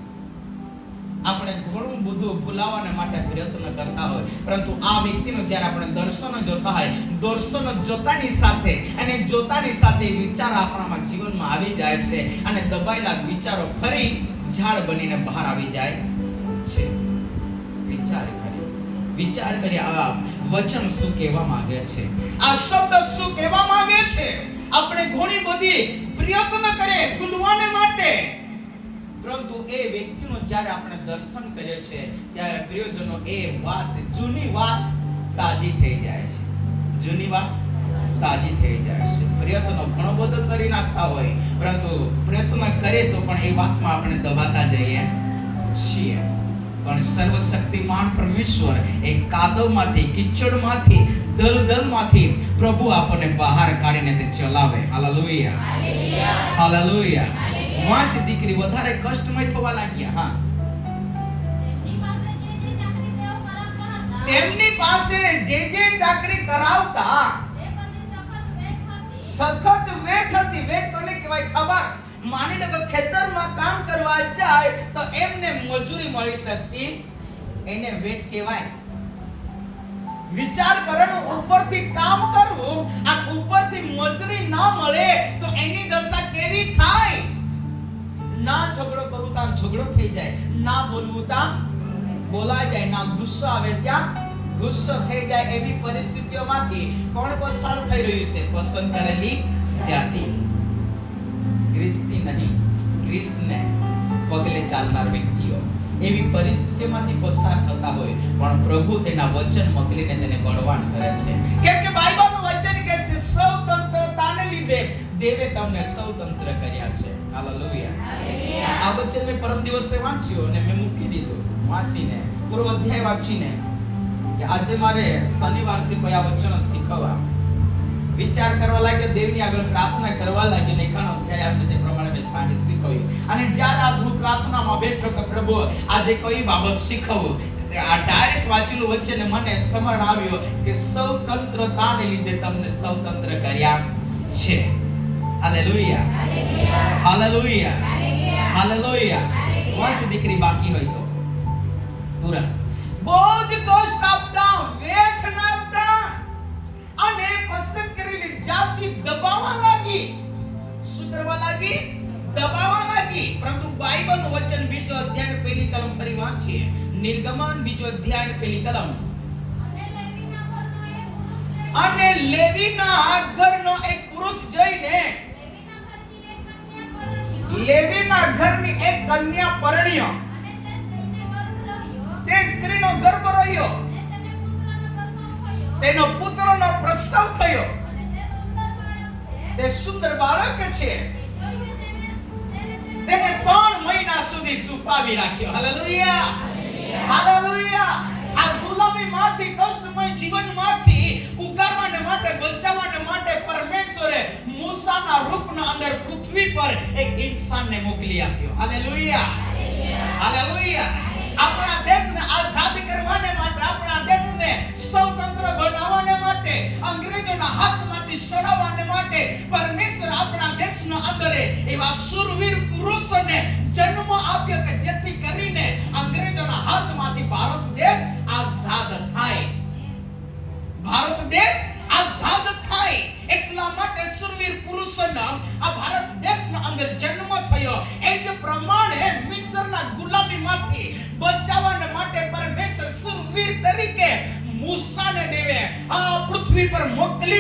આપણે ઘણું બધું ભૂલાવાને માટે પ્રયત્ન કરતા હોય પરંતુ આ વ્યક્તિનો જ્યારે આપણે દર્શન જોતા હોય, દર્શન જોતાની સાથે અને જોતાની સાથે વિચાર આપણામાં જીવનમાં આવી જાય છે અને દબાયેલા વિચારો ફરી ઝાડ બનીને બહાર આવી જાય છે. વિચાર કરી આ વચન શું કહેવા માંગે છે, આ શબ્દ શું કહેવા માંગે છે. આપણે ઘણી બધી પ્રયત્ન કરે ભૂલવાને માટે પરંતુ એ વ્યક્તિનો જ્યારે આપણે દર્શન કરીએ છીએ ત્યારે પ્રિયજનો એ વાત જૂની વાત તાજી થઈ જાય છે. જૂની વાત તાજી થઈ જાય છે. પ્રયત્નો ઘણો બધો કરી નાખતા હોય પરંતુ પ્રયત્ન કરે તો પણ એ વાતમાં આપણે દબાતા જઈએ છીએ. પણ સર્વશક્તિમાન પરમેશ્વર એ કાદવમાંથી, કિચડમાંથી, દલદલમાંથી પ્રભુ આપણને બહાર કાઢીને તે ચલાવે. Hallelujah, hallelujah. વાંચ દીકરી, વધારે કષ્ટમય થવા લાગ્યા. હા, તેમની પાસે જે ચાકરી કરાવતા સખત વેઠ હતી. વેઠ કોને કહેવાય ખબર? માની લો કે ખેતરમાં કામ કરવા જાય તો એમને મજૂરી મળી શકતી, એને વેઠ કહેવાય. વિચાર કરો, ઉપરથી કામ કરવું અને ઉપરથી મજૂરી ના મળે તો એની દશા કેવી થાય? ના ઝઘડો કરું ત્યાં ઝઘડો થઈ જાય, ના બોલવું ત્યાં બોલાઈ જાય, ના ગુસ્સો આવે ત્યાં ગુસ્સો થઈ જાય. એવી પરિસ્થિતિઓમાંથી કોણ પસાર થઈ રહ્યું છે? પસંદ કરેલી જાતિ. ખ્રિસ્તી નહીં, ખ્રિસ્તને પગલે ચાલનાર વ્યક્તિઓ એવી પરિસ્થિતિમાંથી પસાર થતા હોય પણ પ્રભુ તેના વચન મોકલીને તેને બળવાન કરે છે. કેમ કે બાઇબલનું વચન કહે છે સ્વતંત્રતાને લીધે દેવે તમને સ્વતંત્ર કર્યા છે. હાલેલુયા. આ વચન મેં પરમ દિવસે વાંચ્યું અને મેં મૂકી દીધું વાંચીને, પૂરો અધ્યાય વાંચીને કે આજે મારે શનિવાર થી કોઈ આ વચન શીખવા. વિચાર કરવા લાગ્યો, દેવની આગળ પ્રાર્થના કરવા લાગ્યો, લેખાનો અધ્યાય આપને તે પ્રમાણે મેં સાંજે શીખવ્યું. અને જ્યારે આજ હું પ્રાર્થનામાં બેઠો કે પ્રભુ આજે કઈ બાબત શીખવું, આ ડાયરેક્ટ વાંચેલું વચ્ચે મને સમરણ આવ્યો કે સ્વતંત્રતાને લીધે તમને સ્વતંત્ર કર્યા છે. Hallelujah, hallelujah, hallelujah. વાંચ દીકરી, બાકી હોય તો પૂરા. બોજ કષ્ટ આપતા, વેઠ નાખતા અને પસંદ કરેલી જાતિ દબાવવા લાગી. શું કરવા લાગી? દબાવવા લાગી. પરંતુ બાઇબલનું વચન બીજો અધ્યાય પહેલી કલમ ફરી વાંચીએ. નિર્ગમન બીજો અધ્યાય પહેલી કલમ. અને લેવીના ઘરનો એક પુરુષ જઈને લેવીના ઘરની એક કન્યા પરણ્યો. તે સ્ત્રીનો ગર્ભ રહ્યો, તેનો પુત્રનો પ્રસવ થયો. તે સુંદર બાળક છે. તેને 3 મહિના સુધી છુપાવી રાખ્યો. Hallelujah, hallelujah. આ ગુલામીમાંથી, કષ્ટમય જીવનમાંથી ઉગારવાને માટે, બચાવવાને માટે પરમેશ્વરે મૂસાના રૂપના અંદર પૃથ્વી પર એક ઇન્સાનને મોકલી આપ્યો. Hallelujah, hallelujah. આપણા દેશને આઝાદ કરવાને માટે, આપણા દેશને સ્વતંત્ર બનાવવાને માટે, અંગ્રેજોના હાથમાંથી છોડાવવાને માટે પરમેશ્વર આપણા દેશના અંદર એવા શૂરવીર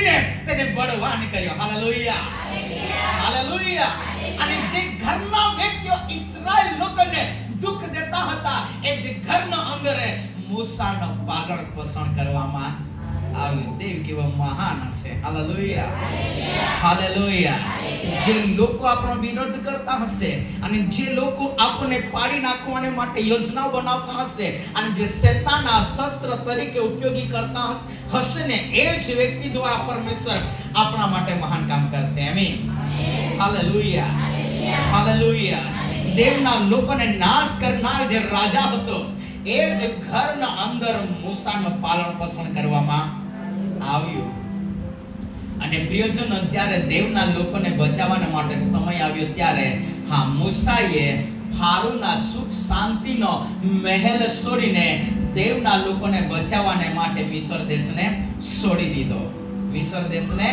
આપીને તેને બળવાન કર્યો. Hallelujah, hallelujah. અને જે ઘરના વ્યક્તિઓ ઇસ્રાયેલ લોકોને દુઃખ દેતા હતા, એ જે ઘરના અંદર મૂસાનું પાલન પોષણ કરવામાં આવ્યું. દેવ કેવા મહાન છે. Hallelujah, hallelujah. જે લોકો આપણો વિરોધ કરતા હશે અને જે લોકો આપણને પાડી નાખવાને માટે યોજનાઓ બનાવતા હશે અને જે શેતાનના શસ્ત્ર તરીકે ઉપયોગી કરતા હશે ને, એ જ વ્યક્તિ દ્વારા પરમેશ્વર આપણા માટે મહાન કામ કરશે. આમીન, હાલેલુયા, હાલેલુયા. દેવના લોકોને નાશ કરનાર જે રાજા હતો, એ જ ઘરના અંદર મૂસાનું પાલન પોષણ કરવામાં આવ્યું. અને પ્રિયજનો, જ્યારે દેવના લોકોને બચાવવા માટે સમય આવ્યો ત્યારે મૂસાએ ફારૂના સુખ શાંતિનો મહેલ છોડીને દેવના લોકોને બચાવવાને માટે મિસ્ર દેશને છોડી દીધો. મિસ્ર દેશને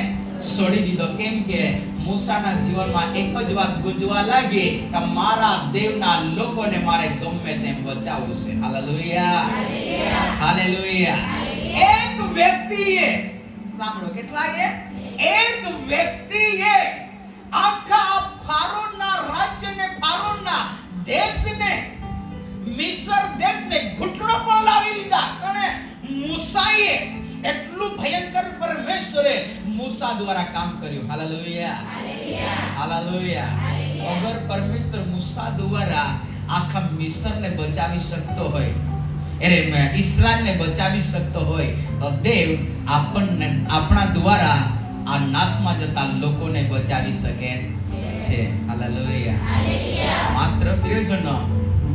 છોડી દીધો. કેમ કે મૂસાના જીવનમાં એક જ વાત ગુંજવા લાગી કે મારા દેવના લોકોને મારે ગમે તેમ બચાવવું છે. Hallelujah, hallelujah. એક વ્યક્તિએ, સાંભળો, કેટલાએ? એક વ્યક્તિએ આખા ફારૂના રાજ્યને, ફારૂના દેશને, મિસ્ર દેશને ઘૂંટણો પણ લાવી દીધા. કણે? મૂસાએ. એટલું ભયંકર પરમેશ્વરે મૂસા દ્વારા કામ કર્યું. Hallelujah, hallelujah. અગર પરમેશ્વર મૂસા દ્વારા આખા મિસ્રને બચાવી શકતો હોય, ઇસ્રાયેલને બચાવી શકતો હોય, તો દેવ આપણને, આપણા દ્વારા આ નાશમાં જતા લોકોને બચાવી શકે છે. હાલેલુયા. માત્ર પ્રિયજનો,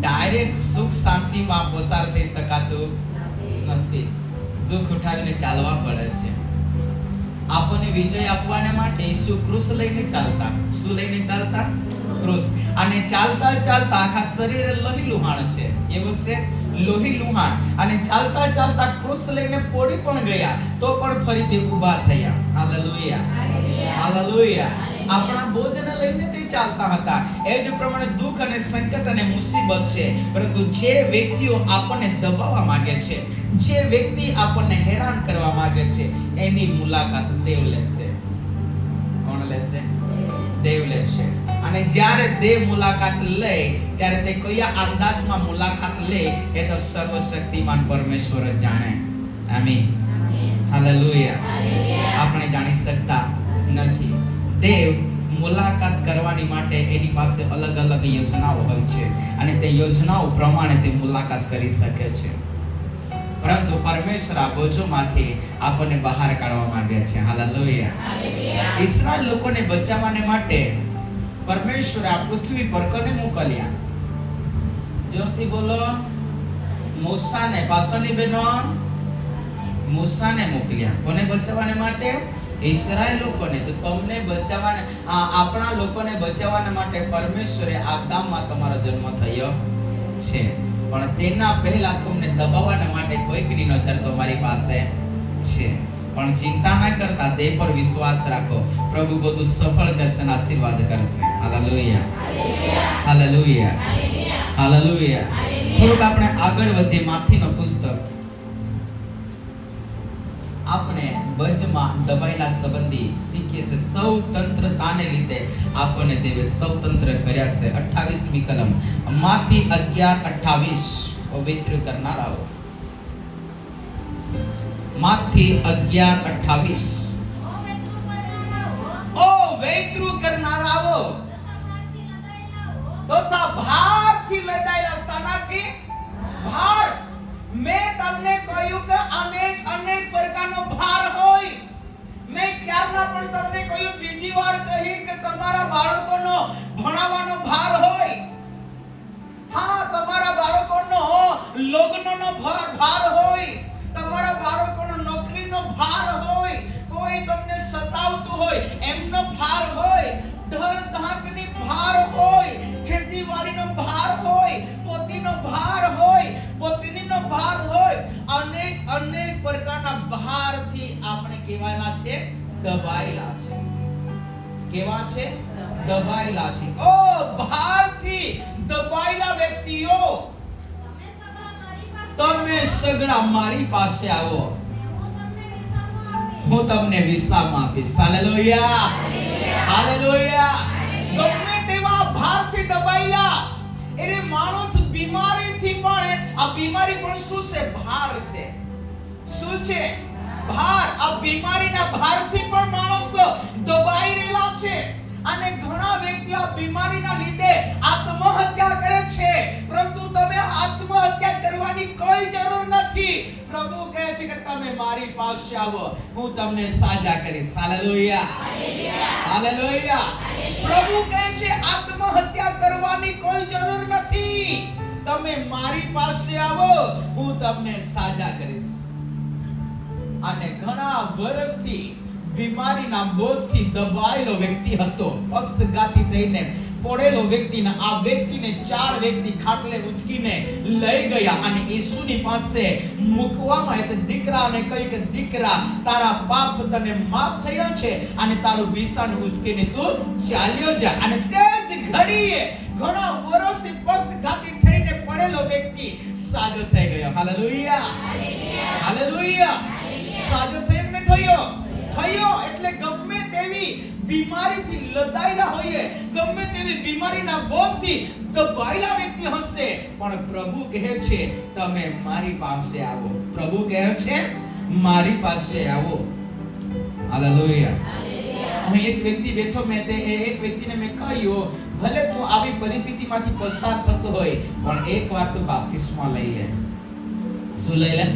ડાયરેક્ટ સુખ શાંતિમાં પસાર થઈ શકાતું નથી. દુઃખ ઉઠાવીને ચાલવા પડે છે. આપણને વિજય આપવાને માટે ઈસુ ક્રૂસ લઈને ચાલતા. શું લઈને ચાલતા? ક્રૂસ. અને ચાલતા ચાલતા આખા શરીરે લોહી લુહાણ છે. એવું છે, લોહી લુહાણ. અને ચાલતા ચાલતા ક્રૂસ લઈને પડી પણ ગયા, તો પણ ફરીથી ઊભા થયા. Hallelujah, hallelujah. આપણા બોજને લઈને તે ચાલતા હતા. એ જ પ્રમાણે દુઃખ અને સંકટ અને મુસીબત છે, પરંતુ જે વ્યક્તિઓ આપણને દબાવવા માંગે છે, જે વ્યક્તિ આપણને હેરાન કરવા માંગે છે, એની મુલાકાત દેવ લેશે. કોણ લેશે? દેવ લેશે. અને જ્યારે દેવ મુલાકાત લે, ત્યારે તે કયા અંદાજમાં મુલાકાત લે, એ તો સર્વશક્તિમાન પરમેશ્વર જ જાણે. આમીન, હાલેલુયા. આપણે જાણી શકતા નથી. દેવ મુલાકાત કરવાની માટે એની પાસે અલગ અલગ યોજનાઓ હોય છે અને તે યોજનાઓ પ્રમાણે તે મુલાકાત કરી શકે છે. પરંતુ પરમેશ્વર આ બોજોમાંથી આપણને બહાર કાઢવા માંગે છે. હાલેલુયા. ઇસ્રાયેલ લોકોને બચાવવાને માટે પરમેશ્વર આ પૃથ્વી પર કોને મોકલ્યા? જોરથી બોલો. મૂસાને. પાછળની બહેનો, મૂસાને મોકલ્યા. કોને બચાવવાને માટે? ઇસ્રાયેલ લોકોને. તો તમને બચાવવાને, આપણા લોકોને બચાવવાને માટે પરમેશ્વરે આ ગામમાં તમારો જન્મ થયો છે. પણ તેના પહેલા તમને દબાવવાના માટે કોઈકની નજર તમારી પાસે છે. પણ ચિંતા ના કરતા, દેવ પર વિશ્વાસ રાખો. પ્રભુ બધું સફળ કરશે અને આશીર્વાદ કરશે. Hallelujah, hallelujah, hallelujah. થોડુંક આપણે આગળ વધીએ. માથીનો પુસ્તક. આપણે બજમાં દબાયેલા સંબંધી શીખીએ છે. સ્વતંત્રતાને લીધે આપણને દેવે સ્વતંત્ર કર્યા છે. 28મી કલમ, માથી 11:28. પવિત્ર કરનારાઓ, માથી 11:28. ઓ વેતરુ કરનારાઓ, તથા ભારથી લદાયેલા. શાનાથી? ભાર. મેં તમને કહ્યું કે અનેક પ્રકારનો ભાર હોય. મેં ખ્યાલમાં પણ તમને કહ્યું, બીજી વાર કહી કે તમારા બાળકોનો ભણાવવાનો ભાર હોય. હા, તમારા બાળકોનો લગ્નનો ભાર હોય, તમારા બાળકોનો નોકરીનો ભાર હોય, કોઈ તમને સતાવતું હોય એમનો ભાર હોય, ઢર ધાકની ભાર હોય, ખેતીવાડીનો ભાર હોય, પોતીનો ભાર હોય, પત્નીનો ભાર હોય. અનેક પ્રકારના ભારથી આપણે કેવાયેલા છે? દબાયેલા છે. કેવા છે? દબાયેલા છે. ઓ ભારથી દબાયેલા વ્યક્તિઓ, તમે સગડા મારી પાસે આવો. હું તમને વિશ્રામ આપીશ. Hallelujah, hallelujah. ગમે તેવા ભારથી દબાયેલા એ માણસ બીમારીથી પણ, આ બીમારી પણ શું છે? ભાર છે. શું છે? ભાર. આ બીમારીના ભારથી પણ માણસ દબાઈ રહેલા છે. અને ઘણા વ્યક્તિ આ બીમારીના લીધે આત્મહત્યા કરે છે. પરંતુ તમે આત્મહત્યા કરવાની કોઈ જરૂર નથી. પ્રભુ કહે છે કે તમે મારી પાસે આવો, હું તમને સાજા કરીશ. Hallelujah, hallelujah. પ્રભુ કહે છે આત્મહત્યા કરવાની કોઈ જરૂર નથી. તમે મારી પાસે આવો, હું તમને સાજા કરીશ. અને ઘણા વર્ષથી બીમારીના બોજથી દબાયેલો વ્યક્તિ હતો, પક્ષઘાતી થઈને પડેલો વ્યક્તિને, આ વ્યક્તિને 4 વ્યક્તિ ખાટલે ઉચકીને લઈ ગયા અને ઈસુની પાસે મૂકવામાં આવ્યા. દીકરાને કહ્યું કે દીકરા, તારા પાપ તને માફ થયા છે અને તારું બિસાન ઉચકીને તું ચાલ્યો જા. અને તે જ ઘડીએ ઘણા વર્ષથી પક્ષઘાતી થઈને પડેલો વ્યક્તિ સાજો થઈ ગયો. Hallelujah, hallelujah. સાજો થયો કે થયો? થયો. એટલે ગમે તેવી બીમારીથી લદાયેલા હોઈએ, ગમે તેવી બીમારીના બોજથી દબાયેલા વ્યક્તિ હશે, પણ પ્રભુ કહે છે તમે મારી પાસે આવો. પ્રભુ કહે છે મારી પાસે આવો. હાલેલુયા. અહીં એક વ્યક્તિ બેઠો, મેં તે એક વ્યક્તિને મેં કહ્યું, ભલે તું આવી પરિસ્થિતિમાંથી પસાર થતો હોય, પણ એકવાર તું બાપ્તિસ્મા લઈ લે. શું લઈ લે?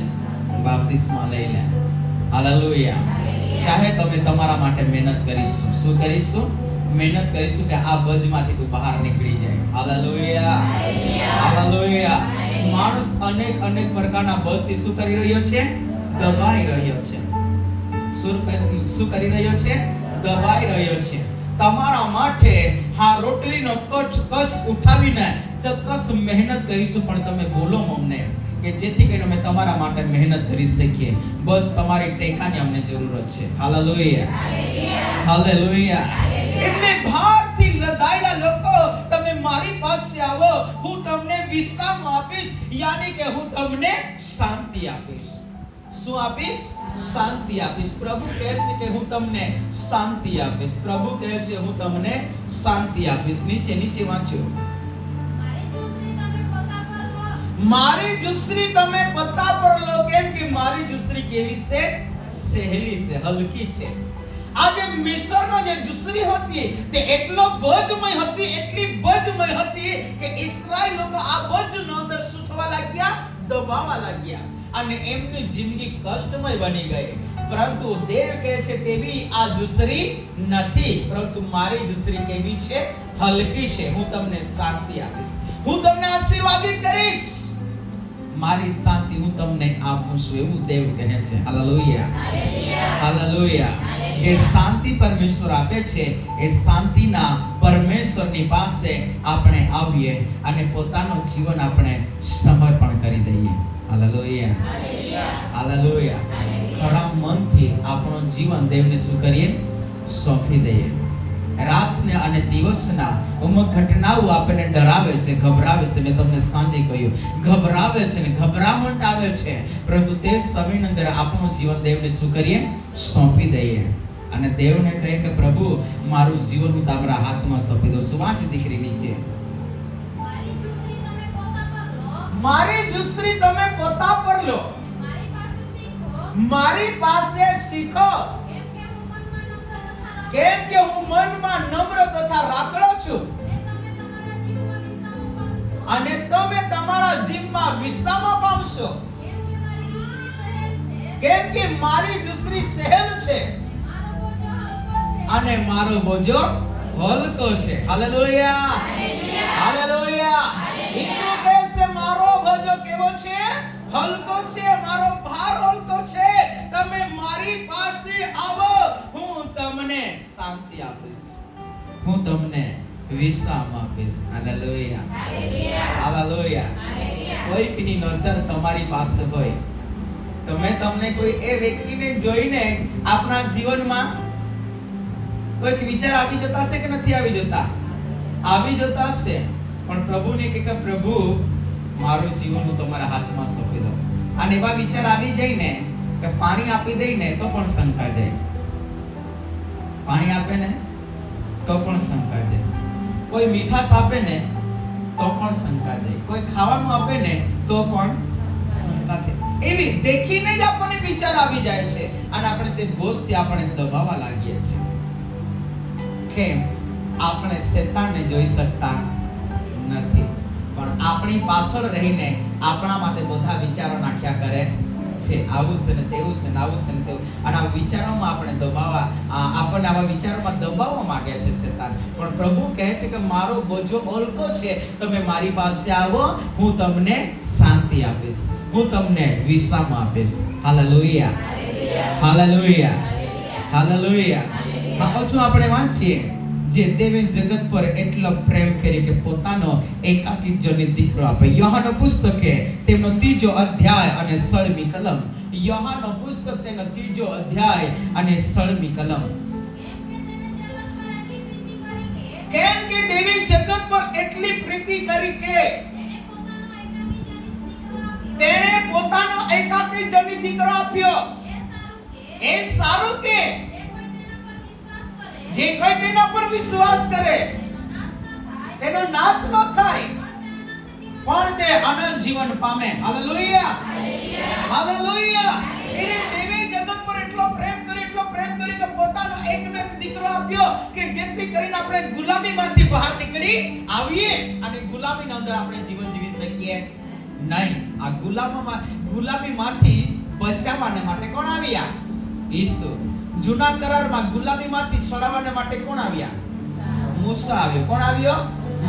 બાપ્તિસ્મા લઈ લે. હાલેલુયા. ચાહે તમે તમારા માટે મહેનત કરીશું. શું કરીશું? મહેનત કરીશું કે આ બજમાંથી તું બહાર નીકળી જાય. Hallelujah, hallelujah. માણસ અનેક પ્રકારના બજથી શું કરી રહ્યો છે? દબાઈ રહ્યો છે. શું કરી રહ્યો છે? દબાઈ રહ્યો છે. તમારા માટે હા રોટલીનો કષ્ટ ઉઠાવીને ચોક્કસ મહેનત કરીશું, પણ તમે બોલો અમને કે જેથી કરીને અમે તમારા માટે મહેનત કરી શકીએ. બસ તમારી ટેકાની અમને જરૂરત છે. Hallelujah, hallelujah. એટલે ભારથી લદાયેલા લોકો, તમે મારી પાસે આવો, હું તમને વિશ્રામ આપીશ. યાની કે હું તમને શાંતિ આપીશ. શું આપીશ? શાંતિ આપીશ. પ્રભુ કહે છે કે હું તમને શાંતિ આપીશ. પ્રભુ કહે છે હું તમને શાંતિ આપીશ. નીચે વાંચ્યો, મારી જુસ્રી તમે પત્તા પર લો. કેમ કે મારી જુસ્રી કેવી છે? સહેલી છે, હલકી છે. આ જે મિસરનો જે જુસ્રી હતી તે એટલો બોજમય હતી, એટલી બોજમય હતી કે ઇસ્રાયેલ લોકો આ બોજનો અંદર શું થવા લાગ્યા? દબાવવા લાગ્યા. અને એમની જિંદગી કષ્ટમય બની ગઈ. પરંતુ દેવ કહે છે તેવી આ જુસ્રી નથી, પરંતુ મારી જુસ્રી કેવી છે? હલકી છે. હું તમને શાંતિ આપીશ, હું તમને આશીર્વાદિત કરીશ. મારી શાંતિ હું તમને આપું છું, એવું દેવ કહે છે. Hallelujah, hallelujah. જે શાંતિ પરમેશ્વર આપે છે, એ શાંતિના પરમેશ્વરની પાસે આપણે આવીએ અને પોતાનું જીવન આપણે સમર્પણ કરી દઈએ. Hallelujah, hallelujah. ખરા મનથી આપણું જીવન દેવને શું કરીએ? સોંપી દઈએ. રાતને અને દિવસના અમુક ઘટનાઓ આપણને ડરાવે છે, ગભરાવે છે. મેં તમને સાંજે કહ્યું, ગભરાવે છે ને ગભરામણ આવે છે, પરંતુ તે સમયની અંદર આપણું જીવન દેવને શું કરીએ? સોંપી દઈએ. અને દેવને કહે કે પ્રભુ, મારું જીવન હું તમારા હાથમાં સોંપી દઉં છું. વાંચ દીકરી નીચે, મારી જુસ્રી તમે પોતા પર લો, મારી પાસે શીખો. કેમ કે હું મનમાં નમ્ર તથા રાકડો છું અને તમે તમારા જીવમાં વિશ્રામ પામશો. કેમ કે મારી જુસ્રી સહેલ છે અને મારો બોજો હલકો છે. Hallelujah, hallelujah. ઈસુ કહે છે મારો બોજો કેવો છે? હલકો છે. મારો ભાર હલકો છે. તમે મારી પાસે આવો, હું તમને શાંતિ આપીશ, હું તમને વિશ્રામ આપીશ. Hallelujah, hallelujah. કોઈકની નજર તમારી પાસે હોય, તમને કોઈ એ વ્યક્તિને જોઈને આપણા જીવનમાં કોઈક વિચાર આવી જતા છે કે નથી આવી જતા? આવી જતા છે. પણ પ્રભુને કે પ્રભુ, મારું જીવન હું તમારા હાથમાં સોંપી દઉં. અને એવા વિચાર આવી જાય ને, કે પાણી આપી દે ને તો પણ શંકા જાય. પાણી આપે ને તો પણ શંકા જાય. કોઈ મીઠાશ આપે ને તો પણ શંકા જાય. કોઈ ખાવાનું આપે ને તો પણ શંકા થાય. એવી દેખીને જ આપણને વિચાર આવી જાય છે અને આપણે તે બોજથી આપણે દબાવવા લાગીએ છીએ. કેમ? આપણે શેતાનને જોઈ શકતા નથી, પણ આપણી પાછળ રહીને આપણા માટે બધા વિચારો નાખ્યા કરે છે. આવું છે ને તેવું છે ને આવું છે ને તેવું, અને આ વિચારોમાં આપણે આપણને આવા વિચારોમાં દબાવવા માંગે છે શેતાન. પણ પ્રભુ કહે છે કે મારો બોજો હલકો છે, તમે મારી પાસે આવો, હું તમને શાંતિ આપીશ, હું તમને વિશ્રામ આપીશ. Hallelujah, hallelujah, hallelujah. હજુ આપણે વાંચીએ, જે દેવે જગત પર એટલો પ્રેમ કર્યો કે પોતાનો એકાકી જનિત દીકરો આપે. યોહાનના પુસ્તકે તેમનો 3 અધ્યાય અને 16મી કલમ. યોહાનના પુસ્તક તેનો 3 અધ્યાય અને 16મી કલમ. કેમ કે દેવે જગત પર એટલી પ્રીતિ કરી કે તેણે પોતાનો એકાકી જનિત દીકરો આપ્યો. એ સારું કે જે કોઈ તેના પર વિશ્વાસ કરે તેનો નાશ ન થાય, પણ તે અનંત જીવન પામે. Hallelujah, hallelujah. એને દેવે જગત પર એટલો પ્રેમ કર્યો કે પોતાનો એકનો એક દીકરો આપ્યો કે જેથી કરીને આપણે ગુલામીમાંથી બહાર નીકળી આવીએ અને ગુલામીની અંદર આપણે જીવન જીવી શકીએ નહીં. આ ગુલામીમાંથી બચાવવાને માટે કોણ આવ્યા? ઈસુ. જૂના કરારમાં ગુલામીમાંથી છોડાવવાને માટે કોણ આવ્યા? મૂસા આવ્યો. કોણ આવ્યો?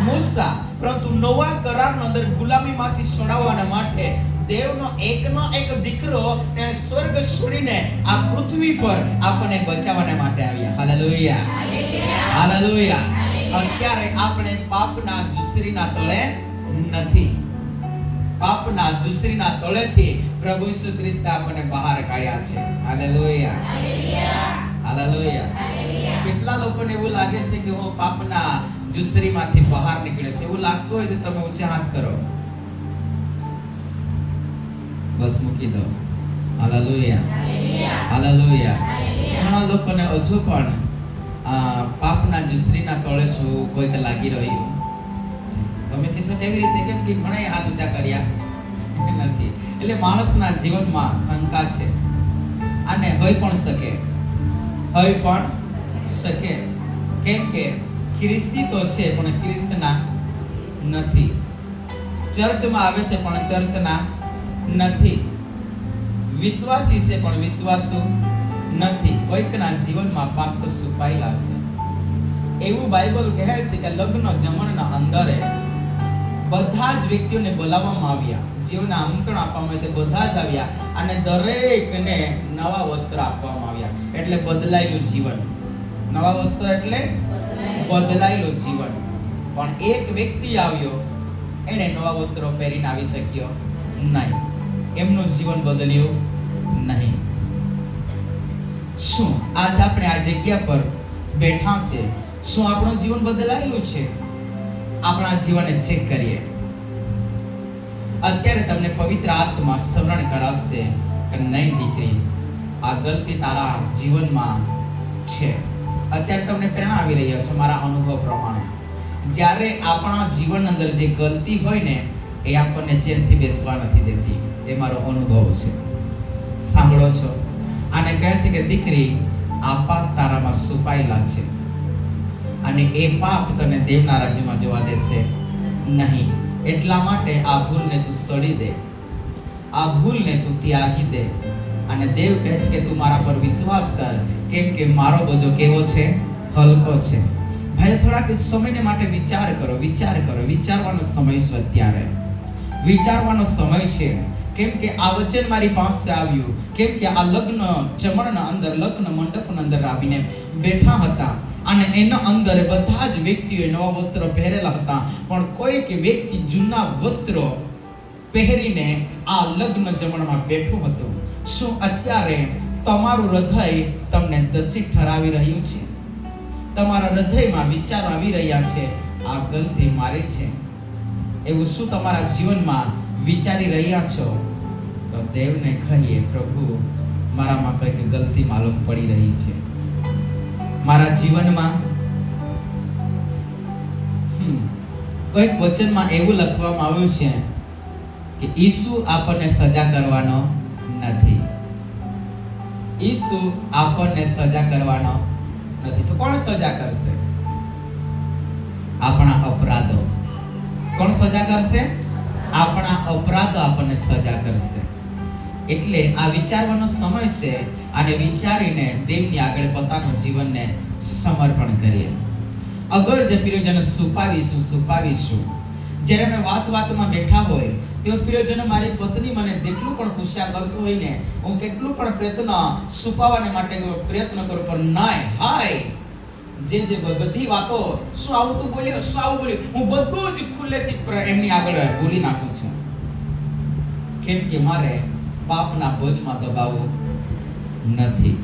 મૂસા. પરંતુ નવા કરારની અંદર ગુલામીમાંથી છોડાવવાના માટે દેવનો એકનો એક દીકરો તેણે સ્વર્ગ છોડીને આ પૃથ્વી પર આપણને બચાવવાને માટે આવ્યા. Hallelujah, hallelujah. અત્યારે આપણે પાપના જુસરીના તળે નથી. પાપના જુસરીના તળેથી પ્રભુ ઈસુ ખ્રિસ્ત આપણને બહાર કાઢ્યા છે. Hallelujah, hallelujah. કેટલા લોકોને એવું લાગે છે કે હું પાપના જુસરીમાંથી બહાર નીકળ્યો છે? એવું લાગતું હોય તો તમે ઊંચા હાથ કરો. બસ મૂકી દો. Hallelujah, hallelujah. ઘણા લોકોને હજુ પણ પાપના જુસરીના તળે શું કોઈક લાગી રહ્યું છે. તમે કહેશો કેવી રીતે? કેમ કે ઘણા હાથ ઊંચા કર્યા નથી. એટલે માણસના જીવનમાં શંકા છે, અને હોઈ પણ શકે. કેમ કે ખ્રિસ્તી તો છે પણ ખ્રિસ્તના નથી. ચર્ચમાં આવે છે પણ ચર્ચના નથી. વિશ્વાસી છે પણ વિશ્વાસુ નથી. કોઈકના જીવનમાં પાપ તો છુપાયેલા છે. એવું બાઇબલ કહે છે કે લગ્ન જમણના અંદરે બધા જ વ્યક્તિઓને બોલાવવામાં આવ્યા, જેઓને આમંત્રણ આપવામાં આવ્યું તે બધા જ આવ્યા, અને દરેકને નવા વસ્ત્ર આપવામાં આવ્યા. એટલે બદલાયેલું જીવન. નવા વસ્ત્ર એટલે બદલાયેલું જીવન. પણ એક વ્યક્તિ આવ્યો, એને નવા વસ્ત્રો પહેરીને આવી શક્યો નહીં. એમનું જીવન બદલ્યું નહીં. શું આજ આપણે આ જગ્યા પર બેઠા છે, શું આપણું જીવન બદલાયેલું છે? આપણા જીવનને ચેક કરીએ. અત્યારે તમને પવિત્ર આત્મા સ્મરણ કરાવશે કે નહીં દીકરી, આ ગલતી તારા જીવનમાં છે. અત્યારે તમને પ્રેરણા આવી રહી છે મારા અનુભવ પ્રમાણે. જ્યારે આપણા જીવન અંદર જે ગલતી હોય ને, એ આપણને ચેનથી બેસવા નથી દેતી. એ મારો અનુભવ છે. સાંભળો છો? આને કહે છે કે દીકરી, આ પાપ તારામાં છુપાયેલા છે, અને એ પાપ તને દેવના રાજ્યમાં જવા દેશે નહીં. એટલા માટે આ ભૂલને તું સડી દે, આ ભૂલને તું ત્યાગી દે, અને દેવ કહે છે કે તું મારા પર વિશ્વાસ કર, કેમ કે મારો બોજો કેવો છે? હલકો છે. ભાઈ, થોડાક સમયને માટે વિચાર કરો. વિચારવાનો સમય છે. અત્યારે વિચારવાનો સમય છે. કેમ કે આ વચન મારી પાસે આવ્યું, કેમ કે આ લગ્ન જમણના અંદર, લગ્ન મંડપના અંદર આવીને બેઠા હતા, અને એના અંદર બધા જ વ્યક્તિઓએ નવા વસ્ત્રો પહેરેલા હતા, પણ કોઈક વ્યક્તિ જૂના વસ્ત્રો પહેરીને આ લગ્ન જમણમાં બેઠું હતું. શું અત્યારે તમારું હૃદય તમને દોષિત ઠરાવી રહ્યું છે? તમારા હૃદયમાં વિચારો આવી રહ્યા છે, આ ગલતી મારી છે? એવું શું તમારા જીવનમાં વિચારી રહ્યા છો? તો દેવને કહીએ, પ્રભુ મારામાં કંઈક ગલતી માલુમ પડી રહી છે. મારા જીવનમાં કોઈક વચનમાં એવું લખવામાં આવ્યું છે કે ઈસુ આપણને સજા કરવાનો નથી. ઈસુ આપણને સજા કરવાનો નથી. તો કોણ સજા કરશે? આપણા અપરાધો. કોણ સજા કરશે? આપણા અપરાધો આપણને સજા કરશે. એટલે આ વિચારવાનો સમય છે અને વિચારીને દેવની આગળ પોતાનું જીવનને સમર્પણ કરીએ. અગર જે પ્રિયજન સુપાવીશું જ્યારે અમે વાતમાં બેઠા હોય તો પ્રિયજન મારી પત્ની મને જેટલું પણ પૂછ્યા કરતું હોય ને, હું કેટલું પણ પ્રયત્ન સુપાવવાને માટે પ્રયત્ન કરું પણ નાય હાય જે બધી વાતો શું આવું તું બોલ્યો, શું આવું બોલ્યો, હું બધું જ ખુલ્લેથી એમની આગળ બોલી નાખું છું. કેમ કે મારે પાપના બોજમાં દબાવવું નથી,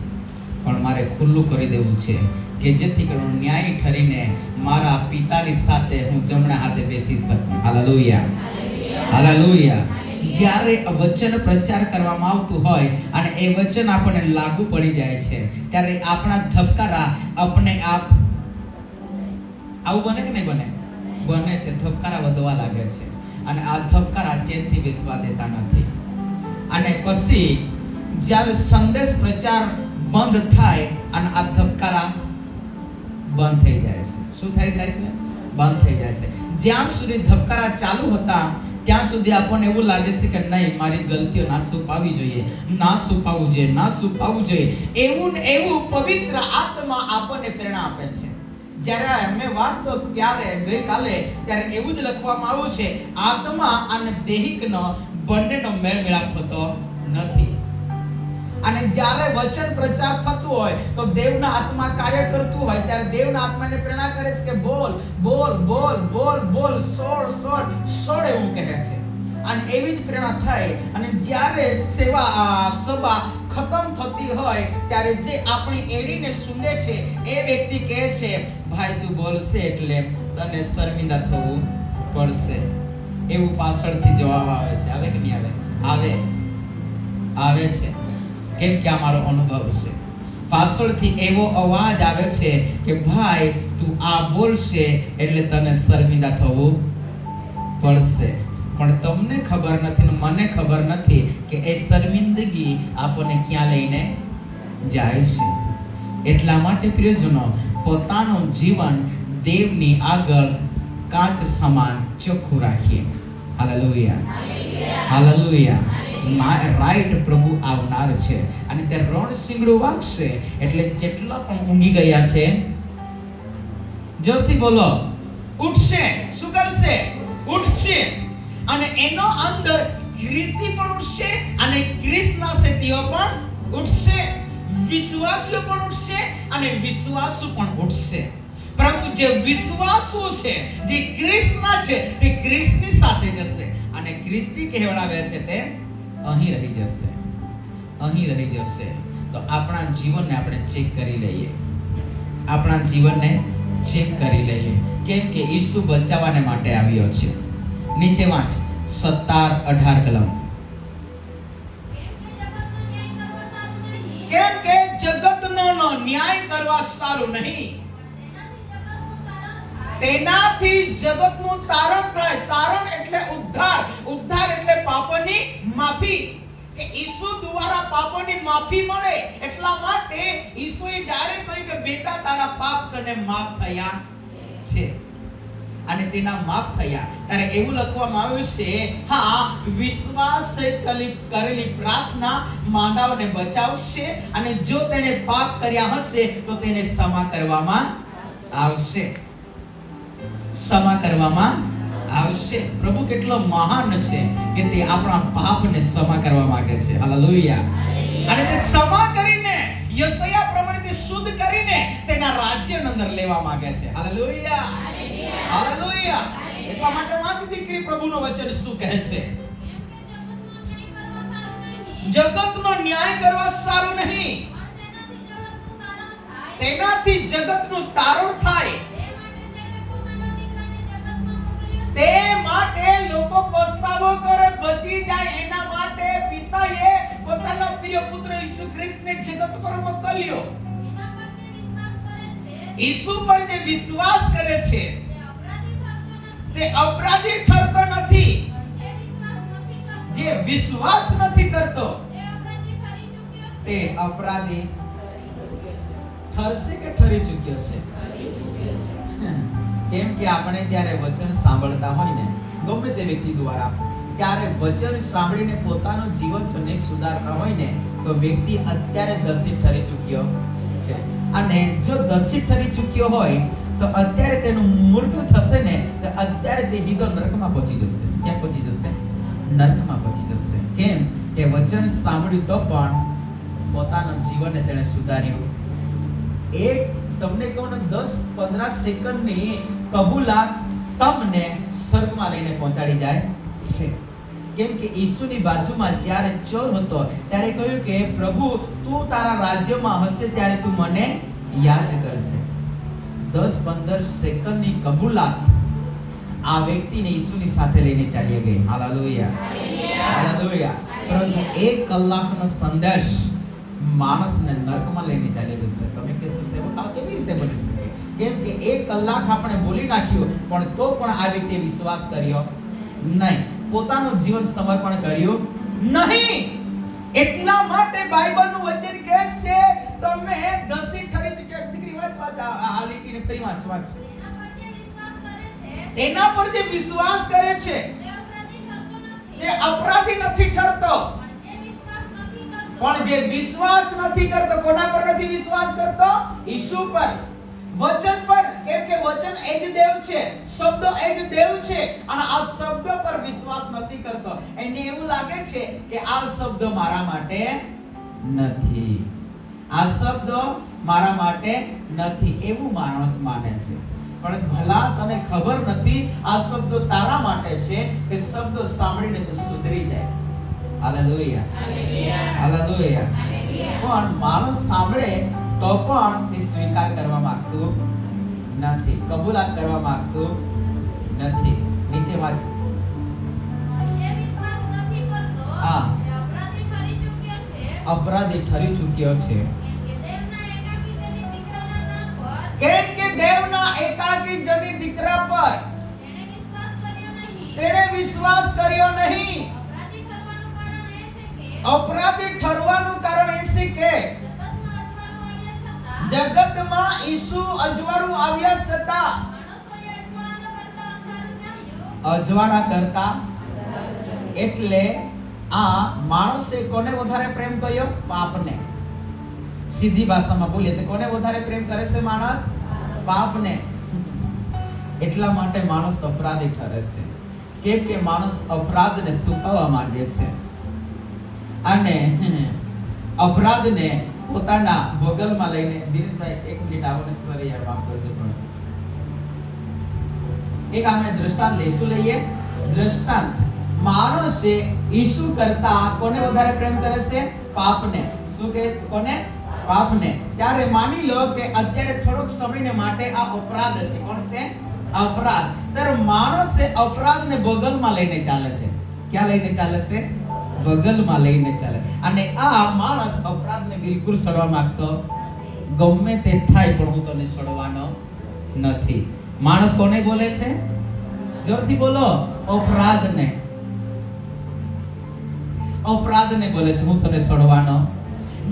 પણ મારે ખુલ્લું કરી દેવું છે કે જેથી કરીને ન્યાય ઠરીને મારા પિતાની સાથે હું જમણા હાથે બેસી શકું. Hallelujah, hallelujah. જ્યારે વચન પ્રચાર કરવામાં આવતું હોય અને એ વચન આપણને લાગુ પડી જાય છે ત્યારે આપણા ધબકારા આપણે આપ આવું બને કે નહીં બને? બને છે. ધબકારા વધવા લાગે છે અને આ ધબકારા ચેનથી બેસવા દેતા નથી. અને પછી જ્યારે સંદેશ પ્રચાર બંધ થાય અને આ ધબકારા બંધ થઈ જાય છે. શું થઈ જાય છે? બંધ થઈ જાય છે. જ્યાં સુધી ધબકારા ચાલુ હતા ત્યાં સુધી આપણને એવું લાગે છે કે નહીં, મારી ગલતીઓ ના છુપાવવી જોઈએ, ના છુપાવવું જોઈએ, ના છુપાવવું જોઈએ. એવું પવિત્ર આત્મા આપણને પ્રેરણા આપે છે. જ્યારે અમે વાસ્તવ ગઈકાલે ત્યારે એવું જ લખવામાં આવ્યું છે, આત્મા અને દૈહિકનો બંનેનો મેળ મિલાપ થતો નથી. અને જ્યારે વચન પ્રચાર થતું હોય તો દેવના આત્મા કાર્ય કરતું હોય ત્યારે દેવના આત્માને પ્રેરણા કરે છે કે બોલ બોલ બોલ બોલ બોલ, સોડ એવું કહે છે. અને એવી જ પ્રેરણા થાય. અને જ્યારે સભા ખતમ થતી હોય ત્યારે જે આપણી એડીને સૂંઘે છે એ વ્યક્તિ કહે છે, ભાઈ તું બોલશે એટલે તને શર્મિંદા થવું પડશે. એવું પાછળથી જવાબ આવે છે. આવે કે નહીં આવે? આવે છે. કેમ કે આ મારો અનુભવ છે. પાછળથી એવો અવાજ આવે છે કે ભાઈ તું આ બોલશે એટલે તને શર્મિંદા થવું પડશે. પણ તમને ખબર નથી ને મને ખબર નથી કે એ શર્મિંદગી આપણને ક્યાં લઈને જાય છે. એટલા માટે પ્રિયજનો પોતાનું જીવન દેવની આગળ કાચ સમાન ચોખ્ખું રાખીએ. Hallelujah, hallelujah. રાઈટ પ્રભુ આવનાર છે અને તે રણ સિંગડું વાગશે એટલે જેટલા પણ ઊંઘી ગયા છે જોરથી બોલો, ઉઠશે. શું કરશે? ઉઠશે. અને એનો અંદર ખ્રિસ્તી પણ ઉઠશે અને ખ્રિસ્તના સેતીઓ પણ ઉઠશે, વિશ્વાસીઓ પણ ઉઠશે અને વિશ્વાસુ પણ ઉઠશે. પરંતુ જે વિશ્વાસુ છે, જે ખ્રિસ્તના છે, તે ખ્રિસ્તની સાથે જશે અને ખ્રિસ્તી કહેવડાવે છે તે અહીં રહી જશે, અહીં રહી જશે. તો આપણા જીવનને આપણે ચેક કરી લઈએ. આપણા જીવનને ચેક કરી લઈએ. કેમ કે ઈસુ બચાવવાને માટે આવ્યો છે. નીચે વાંચ 17-18 કલમ. કેમ કે જગતનો ન્યાય કરવા સારું નહીં, તેનાથી જગતનું તારણ થાય. તારણ એટલે ઉદ્ધાર. ઉદ્ધાર એટલે પાપની માફી. કે ઈસુ દ્વારા પાપની માફી મળે. એટલા માટે ઈસુએ ડાયરેક્ટ કહ્યું કે બેટા તારા પાપ તને માફ થયા છે. અને તેના માફ થયા ત્યારે એવું લખવામાં આવ્યું છે, હા વિશ્વાસ કરેલી પ્રાર્થના માંદાઓને બચાવશે અને જો તેણે પાપ કર્યા હશે તો તેને ક્ષમા કરવામાં આવશે. ક્ષમા કરવામાં આવશે. પ્રભુ કેટલો મહાન છે કે તે આપણા પાપને ક્ષમા કરવા માંગે છે. હાલેલુયા. અને તે ક્ષમા કરીને યશાયા પ્રમાણે તે શુદ્ધ કરીને તેના રાજ્યની અંદર લેવા માંગે છે. Hallelujah, hallelujah. એટલા માટે વાંચ દીકરી, પ્રભુનું વચન શું કહે છે? જગતનો ન્યાય કરવા સારું નહીં, તેનાથી જગતનું તારણ થાય. તે માટે લોકો પસ્તાવો કરે, બચી જાય એના માટે પિતાએ પોતાના પ્રિય પુત્ર ઈસુ ખ્રિસ્તને જગત પર મોકલ્યો. એના પર જે વિશ્વાસ કરે છે ઈસુ પર જે વિશ્વાસ કરે છે તે અપરાધી થતો નથી. તે અપરાધી ઠરતો નથી. જે વિશ્વાસ નથી કરતો જે વિશ્વાસ નથી કરતો તે અપરાધી ઠરી ચૂક્યો છે. તે અપરાધી ઠરશે કે ઠરી ચૂક્યો છે? કેમ કે આપણે જ્યારે વચન સાંભળતા હોય ને ગમે તે વ્યક્તિ દ્વારા, ત્યારે વચન સાંભળીને પોતાનું જીવન જો નહીં સુધારતા હોય ને તો વ્યક્તિ અત્યારે દોષિત ઠરી ચૂક્યો છે. અને જો દોષિત ઠરી ચૂક્યો હોય તો અત્યારે તેનું મૃત્યુ થશે ને તો અત્યારે તે સીધો નરકમાં પહોંચી જશે. ક્યાં પહોંચી જશે? નરકમાં પહોંચી જશે. કેમ કે વચન સાંભળ્યું તો પણ પોતાનું જીવનને તેણે સુધાર્યું. એક તમને કહું ને 10-15 સેકન્ડની કબૂલાત તમને સ્વર્ગમાં લઈને પહોંચાડી જાય છે. કેમ કે ઈસુની બાજુમાં જ્યારે ચોર હતો ત્યારે કહ્યું કે પ્રભુ તું તારા રાજ્યમાં હશે ત્યારે તું મને યાદ કરશે. 10-15 સેકન્ડની કબૂલાત આ વ્યક્તિને ઈસુની સાથે લઈને ચાલી ગઈ. Hallelujah, hallelujah. પરંતુ 1 કલાકનો સંદેશ માણસને નરકમાં લઈને ચાલી જશે. તમે કહેશો સેવક આ કેવી રીતે બની શકે? કેમ કે 1 કલાક આપણે બોલી નાખ્યું પણ તો પણ આ વ્યક્તિએ વિશ્વાસ કર્યો નહીં, પોતાનું જીવન સમર્પણ કર્યું નહીં. એટલા માટે બાઇબલનું વચન કહે છે તમે દોષી ઠરી ચૂક્યા. દીકરી વાંચ આ લીટીને ફરી વાંચ. એના પર જે વિશ્વાસ કરે છે તેના પર જે વિશ્વાસ કરે છે તે અપરાધી નથી થતો. પણ જે વિશ્વાસ નથી કરતો, કોના પર નથી વિશ્વાસ કરતો? ઈસુ પર, વચન પર. કેમ કે વચન એ જ દેવ છે, શબ્દ એ જ દેવ છે અને આ શબ્દ પર વિશ્વાસ નથી કરતો. એને એવું લાગે છે કે આ શબ્દ મારા માટે નથી, આ શબ્દ મારા માટે નથી, એવું માણસ માને છે. પણ ભલા તને ખબર નથી આ શબ્દો તારા માટે છે કે શબ્દો સાંભળીને તું સુધરી જાય. Hallelujah, hallelujah. પણ માણસ સાંભળે તો પણ તે સ્વીકાર કરવા માંગતું નથી, કબૂલાત કરવા માંગતું નથી. નીચે વાંચ. જે વિશ્વાસ નથી કરતો હા. તે અપરાધી ઠરી ચૂક્યો છે. અપરાધી ઠરી ચૂક્યો છે. કેમ કે દેવના એકાકી જની દીકરા પર કેમ કે દેવના એકાકી જની દીકરા પર તેણે વિશ્વાસ કર્યો નહીં. તેણે વિશ્વાસ કર્યો નહીં. અપરાધી થવાનું કારણ એ છે કે અપરાધી ઠરવાનું કારણ એ છે કે જગતમાં ઈસુ અજવાળું આવ્યા છતાં જગતમાં અજવાળા કરતા એટલે આ માણસે કોને વધારે પ્રેમ કર્યો? પાપને. સીધી ભાષામાં બોલીએ તો કોને વધારે પ્રેમ કરે છે માણસ? પાપને. એટલા માટે માણસ અપરાધી ઠરે છે. કેમ કે માણસ અપરાધને છુપાવવા માંગે છે અને અપરાધને પોતાના બગલમાં લઈને. દિનેશભાઈ 1 મિનિટ આવો ને સર યાર માફ કરજો. પણ એક આપણે દ્રષ્ટાંત લઈએ. દ્રષ્ટાંત. માણસે ઈસુ કરતા કોને વધારે પ્રેમ કરે છે? પાપને. શું કહે? કોને? પાપને. ત્યારે માની લો કે અત્યારે થોડોક સમયને માટે આ અપરાધ છે. કોણ છે? અપરાધ. ત્યારે માણસે અપરાધને બગલમાં લઈને ચાલે છે. ક્યાં લઈને ચાલે છે? બગલમાં લઈને ચાલે. અને આ માણસ અપરાધને બિલકુલ છોડવા માંગતો ગમે તે થાય પણ હું તને છોડવાનો નથી. માણસ કોને બોલે છે? જોરથી બોલો. અપરાધને. અપરાધને બોલે છે હું તને છોડવાનો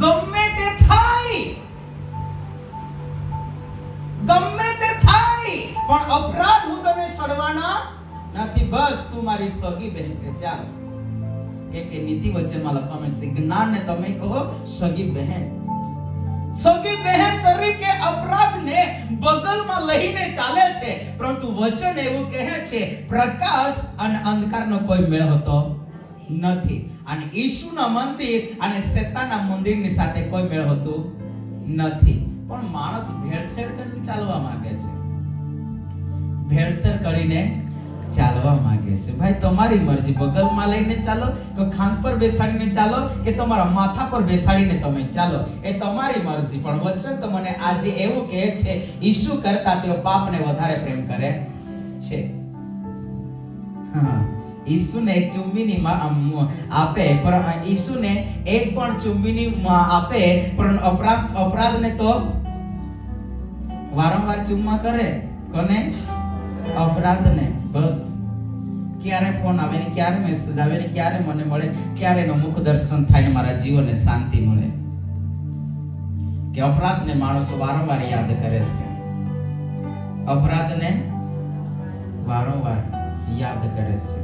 ગમે તે થાય, ગમે તે થાય પણ અપરાધ હું તને છોડવાનો નથી. બસ તું મારી સગી બહેન છે. ચાલ. કેમ કે નીતિ વચનમાં લખવામાં છે જ્ઞાનને તમે કહો સગી બહેન. સગી બહેન તરીકે અપરાધને બગલમાં લઈને ચાલે છે. પરંતુ વચન એવું કહે છે પ્રકાશ અને અંધકારનો કોઈ મેળ હોતો નથી. અને ઈસુના મંદિર અને શેતાનના મંદિરની સાથે કોઈ મેળ હોતું નથી. પણ માણસ ભેળસેળ કરીને ચાલવા માંગે છે, ભેળસેળ કરીને ચાલવા માંગે છે. ભાઈ તમારી મરજી, બગલમાં લઈને ચાલો કે ખાંદ પર બેસાડીને ચાલો કે તમારા માથા પર બેસાડીને તમે ચાલો, એ તમારી મરજી. પણ વચન તો મને આજે એવું કહે છે ઈસુ કરતા તેઓ પાપને વધારે પ્રેમ કરે છે. હા, ઈસુને એક ચુંબીની આપે, પણ ઈસુને એક પણ ચુંબીની આપે, પણ અપરાધને તો વારંવાર ચુમ્મા કરે. કોને? અપરાધને. બસ ક્યારે ફોન આવે ને, ક્યારે મેસેજ આવે ને, ક્યારે મને મળે, ક્યારે એનો મુખ દર્શન થાય ને મારા જીવનને શાંતિ મળે. કે અપરાધને માણસો વારંવાર યાદ કરે છે. અપરાધને વારંવાર યાદ કરે છે.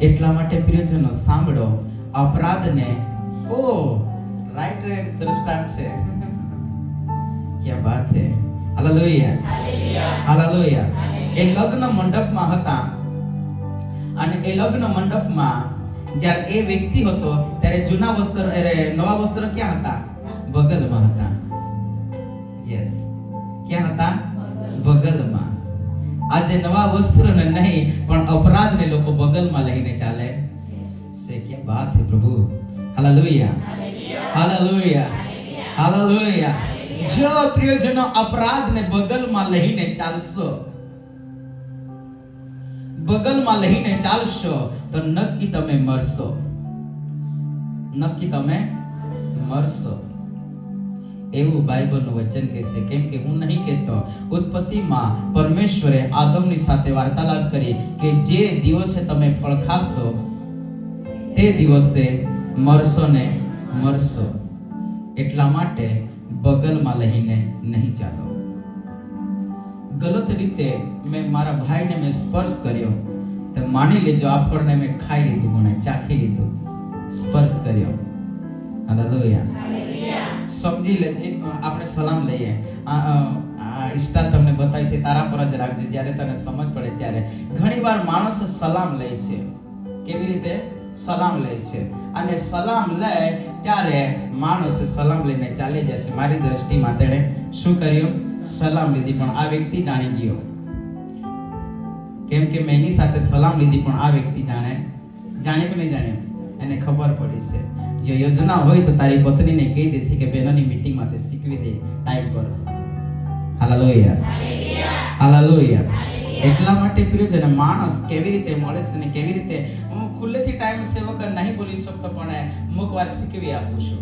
એટલા માટે પ્રિયજનો સાંભળો, અપરાધને રાઈટ દ્રષ્ટાંત છે. ક્યા બાત હે. Hallelujah, hallelujah. એ લગ્ન મંડપમાં હતા અને એ લગ્ન મંડપમાં જ્યારે એ વ્યક્તિ હતો ત્યારે જૂના વસ્ત્ર નવા વસ્ત્ર ક્યાં હતા? બગલમાં હતા. યસ, ક્યાં હતા? બગલમાં. આજે નવા વસ્ત્રને નહીં પણ અપરાધને લોકો બગલમાં લઈને ચાલે છે. કે બાત હે પ્રભુ. Hallelujah, hallelujah, hallelujah. જો પ્રિયજનો અપરાધને બગલમાં લઈને ચાલશો, બગલમાં લઈને ચાલશો તો નક્કી તમે મરશો. નક્કી તમે મરશો. એવું બાઇબલનું વચન કહે છે. કેમ કે હું નહીં કહેતો. ઉત્પત્તિમાં પરમેશ્વરે આદમની સાથે વાર્તાલાપ કરી કે જે દિવસે તમે ફળ ખાશો તે દિવસે મરશો ને મરશો. એટલા માટે બગલમાં લઈને નહીં ચાલો. ગલત રીતે મેં મારા ભાઈને મેં સ્પર્શ કર્યો તો માની લેજો આ ફળને મેં ખાઈ લીધું, મને ચાખી લીધું, સ્પર્શ કર્યો. હાલેલુયા. સમજી લે. આપણે સલામ લઈએ. ઇન્સ્ટા તમને બતાવી છે, તારા પર જ રાખજે જ્યારે તને સમજ પડે ત્યારે. ઘણીવાર માણસ સલામ લે છે. કેવી રીતે સલામ લે છે? અને સલામ લે ત્યારે માણસ સલામ લઈને ચાલી જશે. મારી દ્રષ્ટિમાં તેણે શું કર્યું? સલામ લીધી, પણ આ વ્યક્તિ જાણી ગયો. કેમ કે મેં એની સાથે સલામ લીધી, પણ આ વ્યક્તિ જાણે કે નહીં જાણે, એને ખબર પડી છે. જો યોજના હોય તો તારી પત્નીને કહી દેશે કે બહેનોની મીટિંગમાં તે શીખવી દે ટાઈમ પર. Hallelujah, hallelujah. એટલા માટે પ્રિયજન, માણસ કેવી રીતે મળે છે ને કેવી રીતે, હું ખુલ્લેથી ટાઈમ સેવક નહીં બોલી શકતો, પણ અમુક વાર શીખવી આપું છું.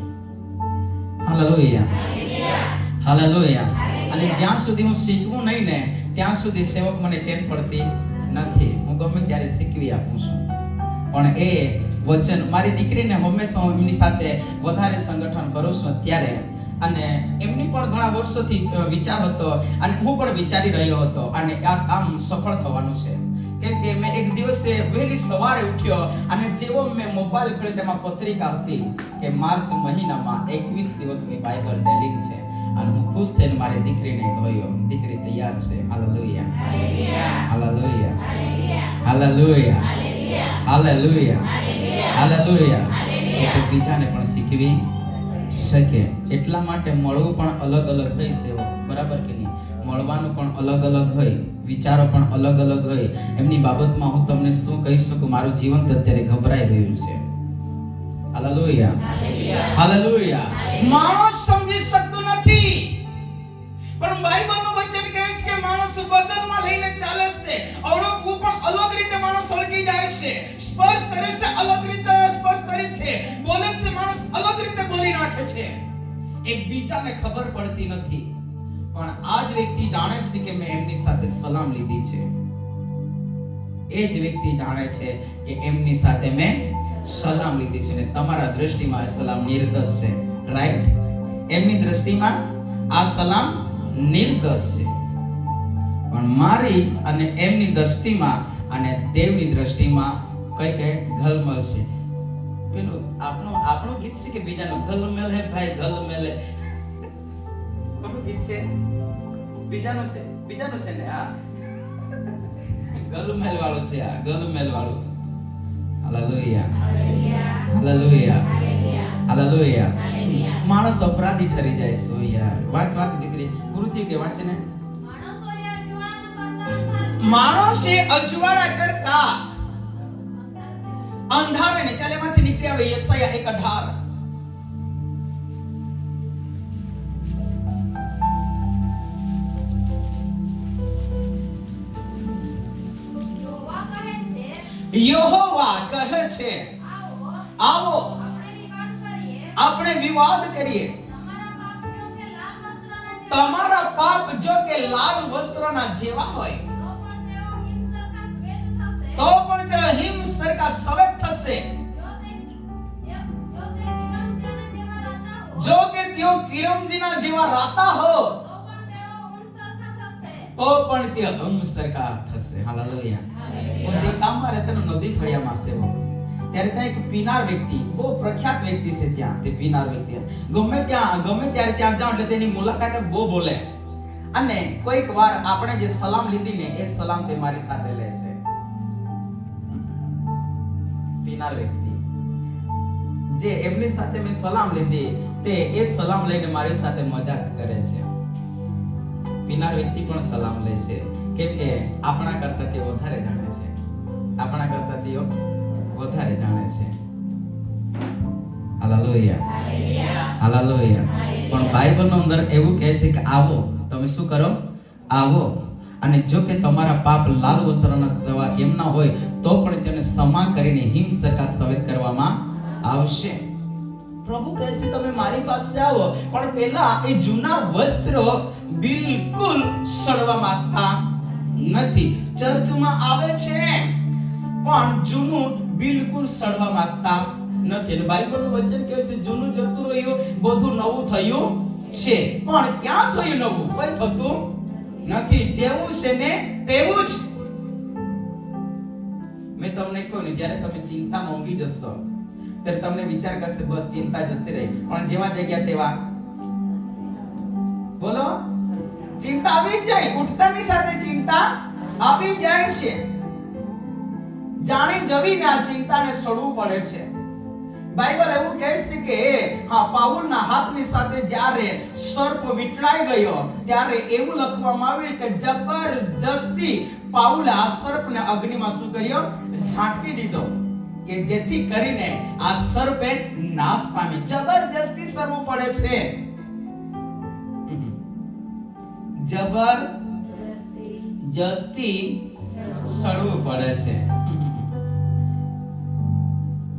Hallelujah, hallelujah. અને જ્યાં સુધી હું શીખવું નહીં ને ત્યાં સુધી સેવક મને ચેન પડતી નથી. હું ગમે ત્યારે શીખવી આપું છું. પણ એ વચન મારી દીકરીને હંમેશા હું એમની સાથે વધારે સંગઠન કરું છું ત્યારે, અને એમની પણ ઘણા વર્ષોથી વિચાર હતો અને હું પણ વિચારી રહ્યો હતો અને આ કામ સફળ થવાનું છે. કેમ કે મેં એક દિવસે વહેલી સવારે ઉઠ્યો અને જેવો મેં મોબાઈલ ખોલ્યો તેમાં પત્રિકા હતી કે માર્ચ મહિનામાં 21 દિવસની બાઇબલ ડેલિંગ છે. અને હું ખુશ થઈને મારી દીકરીને કહ્યું, દીકરી તૈયાર છે. Hallelujah, hallelujah, hallelujah, hallelujah, hallelujah. એટલે બીજાને પણ શીખવી શકે. એટલા માટે મળવું પણ અલગ અલગ હોય છે, બરાબર કે નહીં? મળવાનું પણ અલગ અલગ હોય, વિચારો પણ અલગ અલગ હોય. એમની બાબતમાં હું તમને શું કહી શકું? મારું જીવન તો અત્યારે ગભરાઈ રહ્યું છે. Hallelujah, hallelujah. માણસ સમજી શકતો નથી, પણ બાઇબલનું વચન કહે છે કે માણસ બગલમાં લઈને ચાલે છે. ઓળખવું પણ અલગ રીતે માણસ ઓળખી જાય છે. સ્પર્શ કરે છે અલગ રીતે સ્પર્શ કરે છે. બોલે છે માણસ અલગ રીતે બોલી નાખે છે. એકબીજાને ખબર પડતી નથી, પણ આ જ વ્યક્તિ જાણે છે કે મેં એમની સાથે સલામ લીધી છે. એ જ વ્યક્તિ જાણે છે કે એમની સાથે મેં સલામ લીધી છે. ને તમારા દ્રષ્ટિમાં આ સલામ નિર્દોષ છે, રાઈટ? એમની દ્રષ્ટિમાં આ સલામ નિર્દોષ છે, પણ મારી અને એમની દ્રષ્ટિમાં અને દેવની દ્રષ્ટિમાં કઈ ઘલમલ છે. પેલું આપણું ગીત છે કે બીજાનું ઘલમેલ હે ભાઈ ઘલમેલ હે. કોનું ગીત છે? બીજાનું છે ને. હા, ગલમેલ વાળું છે. આ ગલમેલ વાળું. Hallelujah, hallelujah, hallelujah. માણસ અપરાધી ઠરી જાય છે યાર. વાંચ દીકરી, પૂરું થયું કે વાંચે ને. માણસે અજવાળા કરતા અંધારે ને ચાલે માંથી નીકળી આવે. યશાયા 1:18. યહોવા કહે છે, આવો આપણે વિવાદ કરીએ. તમારા પાપ જો કે લાલ વસ્ત્રના જેવા હોય તો પણ તે હિમ સરખા સફેદ થશે. જો કે તેઓ કિરમજીના જેવા રાતા હો તો પણ તે હિમ સરખા થશે. હાલેલુયા. હું જે ગામમાં રહેતો નદી ફળિયામાં સેવક, ત્યારે ત્યાં એક પીનાર વ્યક્તિ, બહુ પ્રખ્યાત વ્યક્તિ છે ત્યાં. તે પીનાર વ્યક્તિ ગમે ત્યારે ત્યાં જાવ એટલે તેની મુલાકાત બહુ બોલે. અને કોઈક વાર આપણે જે સલામ લીધી ને એ સલામ તે મારી સાથે લેશે. પીનાર વ્યક્તિ જે એમની સાથે મેં સલામ લીધી તે એ સલામ લઈને મારી સાથે મજાક કરે છે. પીનાર વ્યક્તિ પણ સલામ લે છે, કેમ કે આપણા કરતા તે વધારે જાણે છે. આપણા કરતા તેઓ વધારે જાણે છે. Hallelujah, hallelujah. પણ બાઇબલનો અંદર એવું કહે છે કે આવો, તમે શું કરો? આવો. અને જો કે તમારા પાપ લાલ વસ્ત્રના જેવા કેમ ના હોય તો પણ તેને સમા કરીને હિમ સરખા સફેદ કરવામાં આવશે. પ્રભુ કહે છે તમે મારી પાસે આવો, પણ પહેલા એ જૂના વસ્ત્રો બિલકુલ સડવા માંગતા નથી. ચર્ચમાં આવે છે પણ જૂનું બિલકુલ સડવા માંગતા નથી. અને બાઇબલનું વચન કહે છે જૂનું જતું રહ્યું, બધું નવું થયું છે. પણ ક્યાં થયું નવું? કોઈ થતું નથી. જેવું છે ને તેવું જ. મેં તમને કહ્યું ને, જ્યારે તમે ચિંતામાં ઊંઘી જશો ત્યારે તમને વિચાર કરશે બસ ચિંતા જતી રહી, પણ જેવા જગ્યા તેવા બોલો ચિંતા આવી જાય. ઉઠતાની સાથે ચિંતા આવી જાય છે. જાણી જવીને આ ચિંતાને છોડવું પડે છે. બાઇબલ એવું કહે છે કે પાઉલના હાથની સાથે જ્યારે સર્પ વીંટળાઈ ગયો ત્યારે એવું લખવામાં આવ્યું કે જબરદસ્તી પાઉલે આ સર્પને અગ્નિમાં શું કર્યો? ઝાંકી દીધો, કે જેથી કરીને આ સર્પે નાશ પામી. જબરદસ્તી સડવું પડે છે. જબરદસ્તી સડવું પડે છે.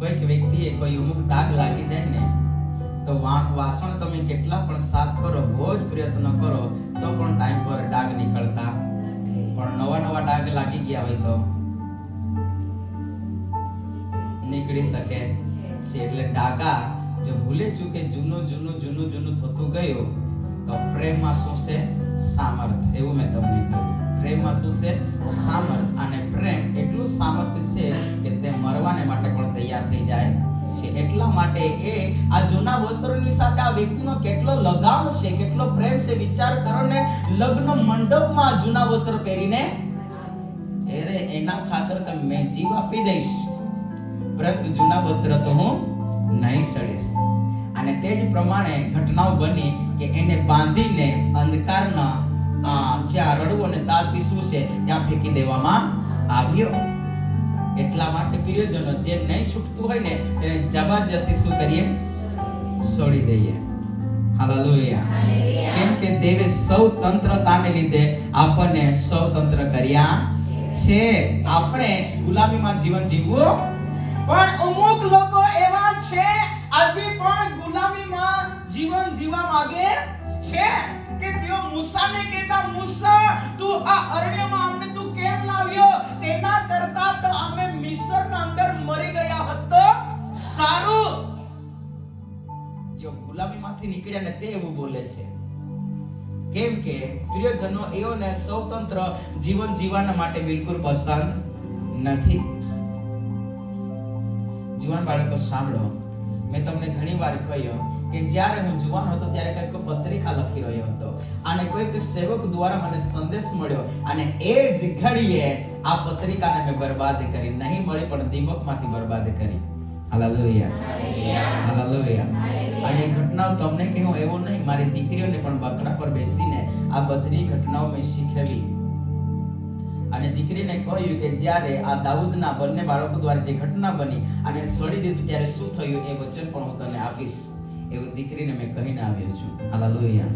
કોઈક વ્યક્તિએ કોઈ અમુક ડાઘ લાગી જાય ને તો વાસણ તમે કેટલા પણ સાફ કરો, બહુ જ પ્રયત્ન કરો તો પણ ટાઈમ પર ડાઘ નીકળતા. પણ નવા ડાઘ લાગી ગયા હોય તો નીકળી શકે છે. એટલે ડાઘા જો ભૂલે ચૂકે જૂનું થતું ગયું તો પ્રેમમાં શું છે? સામર્થ. એવું મેં તમને કહ્યું. પ્રેમમાં શું છે? સામર્થ. અને પ્રેમ એટલું સામર્થ્ય છે કે તે મરવાને માટે પણ તૈયાર થઈ જાય છે. એટલા માટે એ આ જૂના વસ્ત્રોની સાથે આ વ્યક્તિનો કેટલો લગાવ છે, કેટલો પ્રેમ છે. વિચાર કરો ને, લગ્ન મંડપમાં જૂના વસ્ત્રો પહેરીને એના ખાતર મેં જીવ આપી દઈશ, પરંતુ જૂના વસ્ત્ર તો હું નહીં સડીશ. અને તે જ પ્રમાણે ઘટનાઓ બની કે એને બાંધીને અંધકારના જ્યાં રડવું અને દાળ પીસવું છે ત્યાં ફેંકી દેવામાં આવ્યો. એટલા માટે પ્રિયજનો, જે નહીં છૂટતું હોય ને તેને જબરજસ્તી શું કરીએ? છોડી દઈએ. હાલેલુયા. કેમ કે દેવે સૌ તંત્રતાને લીધે આપણને સ્વતંત્ર કર્યા છે. આપણે ગુલામીમાં જીવન જીવવું, પણ અમુક લોકો એવા છે આજે પણ ગુલામીમાં જીવન જીવવા માંગે છે કે તેઓ મૂસાને કહેતા, મૂસા તું આ અરણ્યમાં અમને તું કેમ લાવ્યો? તેના કરતા તો અમે મિસ્રના અંદર મરી ગયા હતો સારું. જો ગુલામીમાંથી નીકળ્યા ને તે એવું બોલે છે. કેમ કે પ્રિયજનો એઓને સ્વતંત્ર જીવન જીવવા માટે બિલકુલ પસંદ નથી. જુવાન બાળકો સાંભળો, મેં તમને ઘણી વાર કહ્યું કે જ્યારે હું જુવાન હતો ત્યારે કંઈક પત્રિકા લખી રહ્યો હતો અને કોઈક સેવક દ્વારા મને સંદેશ મળ્યો અને એ જ ઘડીએ આ પત્રિકાને મેં બરબાદ કરી. નહીં મળી પણ દિમાગમાંથી બરબાદ કરી. Hallelujah, hallelujah. અને ઘટનાઓ તમને કહું એવું નહીં, મારી દીકરીઓને પણ બકડા પર બેસીને આ બધી ઘટનાઓ મેં શીખવી. અને દીકરીને કહ્યું કે જ્યારે આ દાઉદના બંને બાળકો દ્વારા જે ઘટના બની અને સડી દીધું ત્યારે શું થયું એ વચન પણ હું તને આપીશ. એવું દીકરીને મેં કહીને આવ્યો છું. Hallelujah,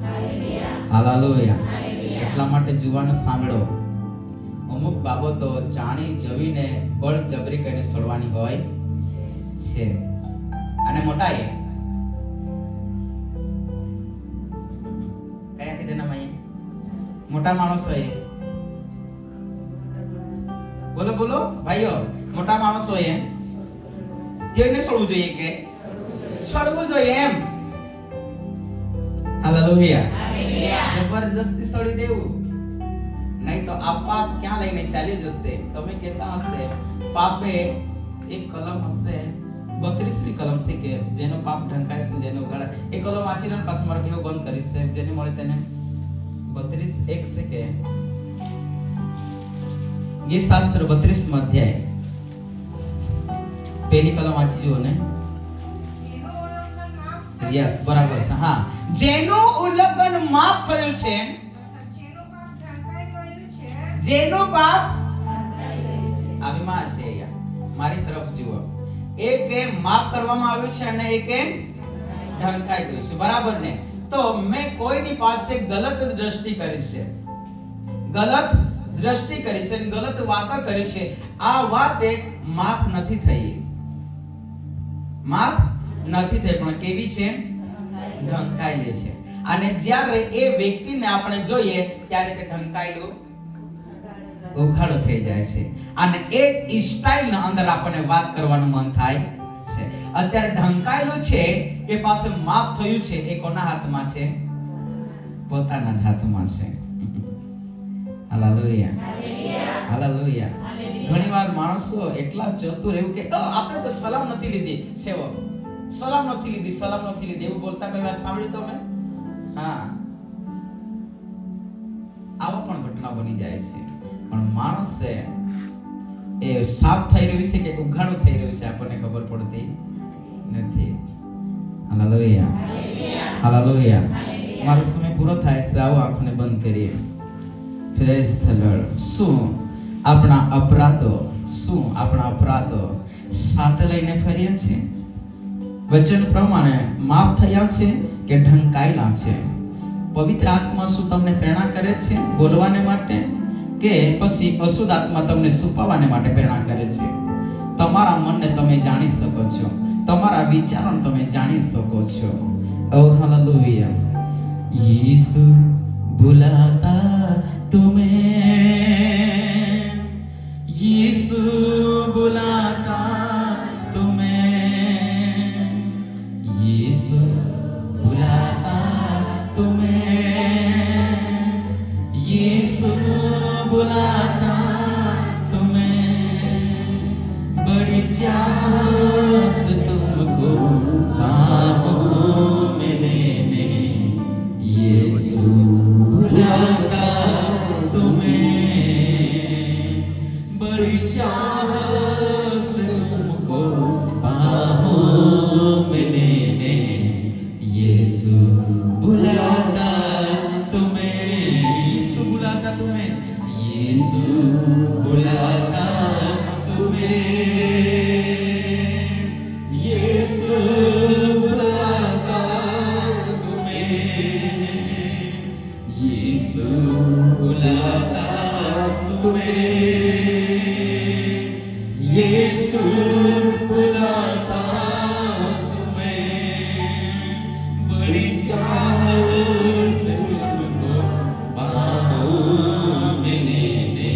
hallelujah. એટલા માટે જુવાનો સાંભળો, અમુક બાબતો જાણી જવીને બળજબરી કરીને છોડવાની હોય છે. અને મોટા એ કયા કીધે ના માઈએ મોટા માણસો એ બોલો બોલો ભાઈઓ, મોટા માણસો એ કેને છોડવું જોઈએ કે છોડવું જોઈએ એમ. હાલેલુયા. જબરજસ્તી છોડી દેવું નહીં તો આ પાપ ક્યાં લઈને ચાલી જશે. તમે કહેતા હશે પાપે એક કલમ હશે 32મી કલમ છે કે જેનો પાપ ઢંકાય છે, જેનો ઉઘાડે એ કલમ વાંચીને પાછું મારે કેવું બંધ કરીશ છે જેને મળે તેને 32:1 છે કે ગીત શાસ્ત્ર 32મો અધ્યાય પહેલી કલમ વાંચી જુઓ ને. યસ બરાબર છે. હા, જેનું ઉલ્લંઘન માફ થયું છે, જેનું પાપ આવીમાં હશે. મારી તરફ જુઓ. એક એ માફ કરવામાં આવ્યું છે અને એક એ ઢંકાઈ ગયું છે. બરાબર ને? તો મેં કોઈની પાસે ગલત દ્રષ્ટિ કરી છે, ગલત દ્રષ્ટિ કરી છે, ગલત વાતો કરી છે. આ વાત એક માફ નથી થઈ, માફ નથી થઈ, પણ કેવી છે? ઢંકાયેલી છે. અને જ્યારે એ વ્યક્તિને આપણે જોઈએ ત્યારે તે ઢંકાયેલું ઉઘાડો થઈ જાય છે. અને એક સ્ટાઇલના અંદર આપણને વાત કરવાનું મન થાય છે. અત્યારે ઢંકાયેલું છે કે પાસે માફ થયું છે, એ કોના હાથમાં છે? પોતાના જ હાથમાં છે. Hallelujah, hallelujah. ઘણીવાર માણસો એટલા ચતુર એવું કે આપણે તો સલામ નથી લીધી, સેવક સલામ નથી લીધી, સલામ નથી લીધી એવું બોલતા કોઈ વાર સાંભળ્યું તમે? હા, આવા પણ ઘટના બની જાય છે. પણ માણસ છે એ સાફ થઈ રહ્યું છે કે ઉઘાડો થઈ રહ્યું છે આપણને ખબર પડતી નથી. Hallelujah, hallelujah. મારો સમય પૂરો થાય છે. આવો આંખોને બંધ કરીએ. Praise the lord. શું આપણા અપરાધો સાથે લઈને ફરીએ છીએ? વચન પ્રમાણે માફ થયા છે કે ઢંકાયેલા છે? પવિત્ર આત્મા શું તમને પ્રેરણા કરે છે બોલવાને માટે, કે પછી અશુદ્ધ આત્મા તમને છુપાવવાને માટે પ્રેરણા કરે છે? તમારા મનને તમે જાણી શકો છો, તમારા વિચારોને તમે જાણી શકો છો. ઓ હાલેલુયા. यीशु बुलाता तुम्हें, यीशु बुलाता तुम्हें, यीशु बुलाता तुम्हें, यीशु बुलाता तुम्हें, बड़ी चाह से तुमको बाहों में लेने, यीशु बुलाता तुम्हें, बड़ी चाह से तुमको बाहों में लेने, यीशु बुलाता तुम्हें, यीशु बुलाता तुम्हें, यीशु बुलाता तुम्हें, यीशु बुलाता तुम्हें, यीशु बुलाता तुम्हें, यीशु बुलाता तुम्हें, बड़ी चाह से तुमको बाहों में लेने,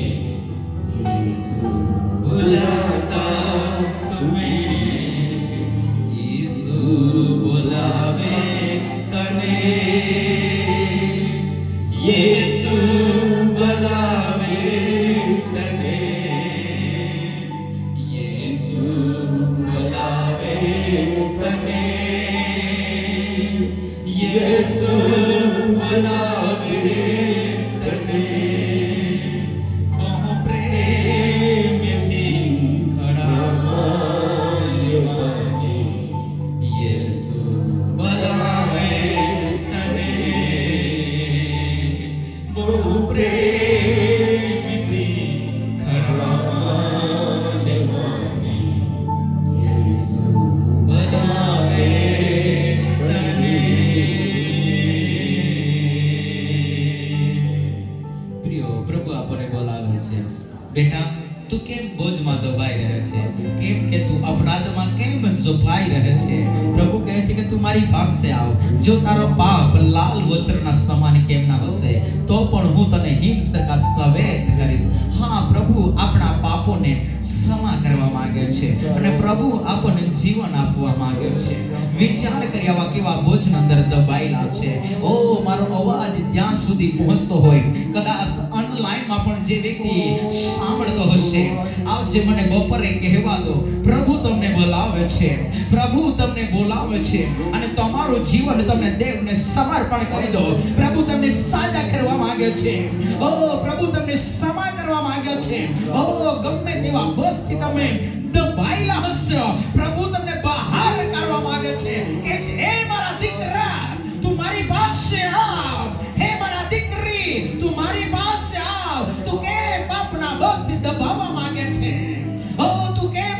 यीशु बुलाता तुम्हें, यीशु बुलावे कने, यीशु बुलावे कने, यीशु बुलावे कने, यीशु बुलावे कने, बहु प्रेम थी खड़ा माने माने, यीशु बुलावे कने, बहु प्रेम थी खड़ा माने माने, यीशु बुलावे कने, મારી પાસે આવ. જો તારો પાપ લાલ વસ્ત્રના સમાન કેમ ના હશે તો પણ હું તને હિમ સરખા સફેદ કરીશ. હા, પ્રભુ આપણા પાપોને ક્ષમા કરવા માંગે છે અને પ્રભુ આપણને જીવન આપવા માંગે છે. વિચાર કરી આવા કેવા બોજ અંદર દબાયેલા છે. ઓ મારો અવાજ ત્યાં સુધી પહોંચતો હોય, કદાચ ઓનલાઈનમાં પણ જે વ્યક્તિ સાંભળતો હશે, આવજે મને બપોરે કહેવા દો. પ્રભુ તમને બોલાવે છે, પ્રભુ તમને બોલાવે છે અને તમારું જીવન તમને દેવને સમર્પણ કરી દો. પ્રભુ તમને સાજા કરવા માંગે છે. ઓ પ્રભુ તમને ક્ષમા કરવા માંગે છે. ઓ ગમે તેવા બસથી તમે દબાયેલા હશો, પ્રભુ તમને બહાર કાઢવા માંગે છે કે હે મારા દીકરા તું મારી પાસે આવ, હે મારા દીકરી તું મારી પાસે આવ. તું કેમ પાપના બસથી દબાવવા માંગે છે? ઓ તું કેમ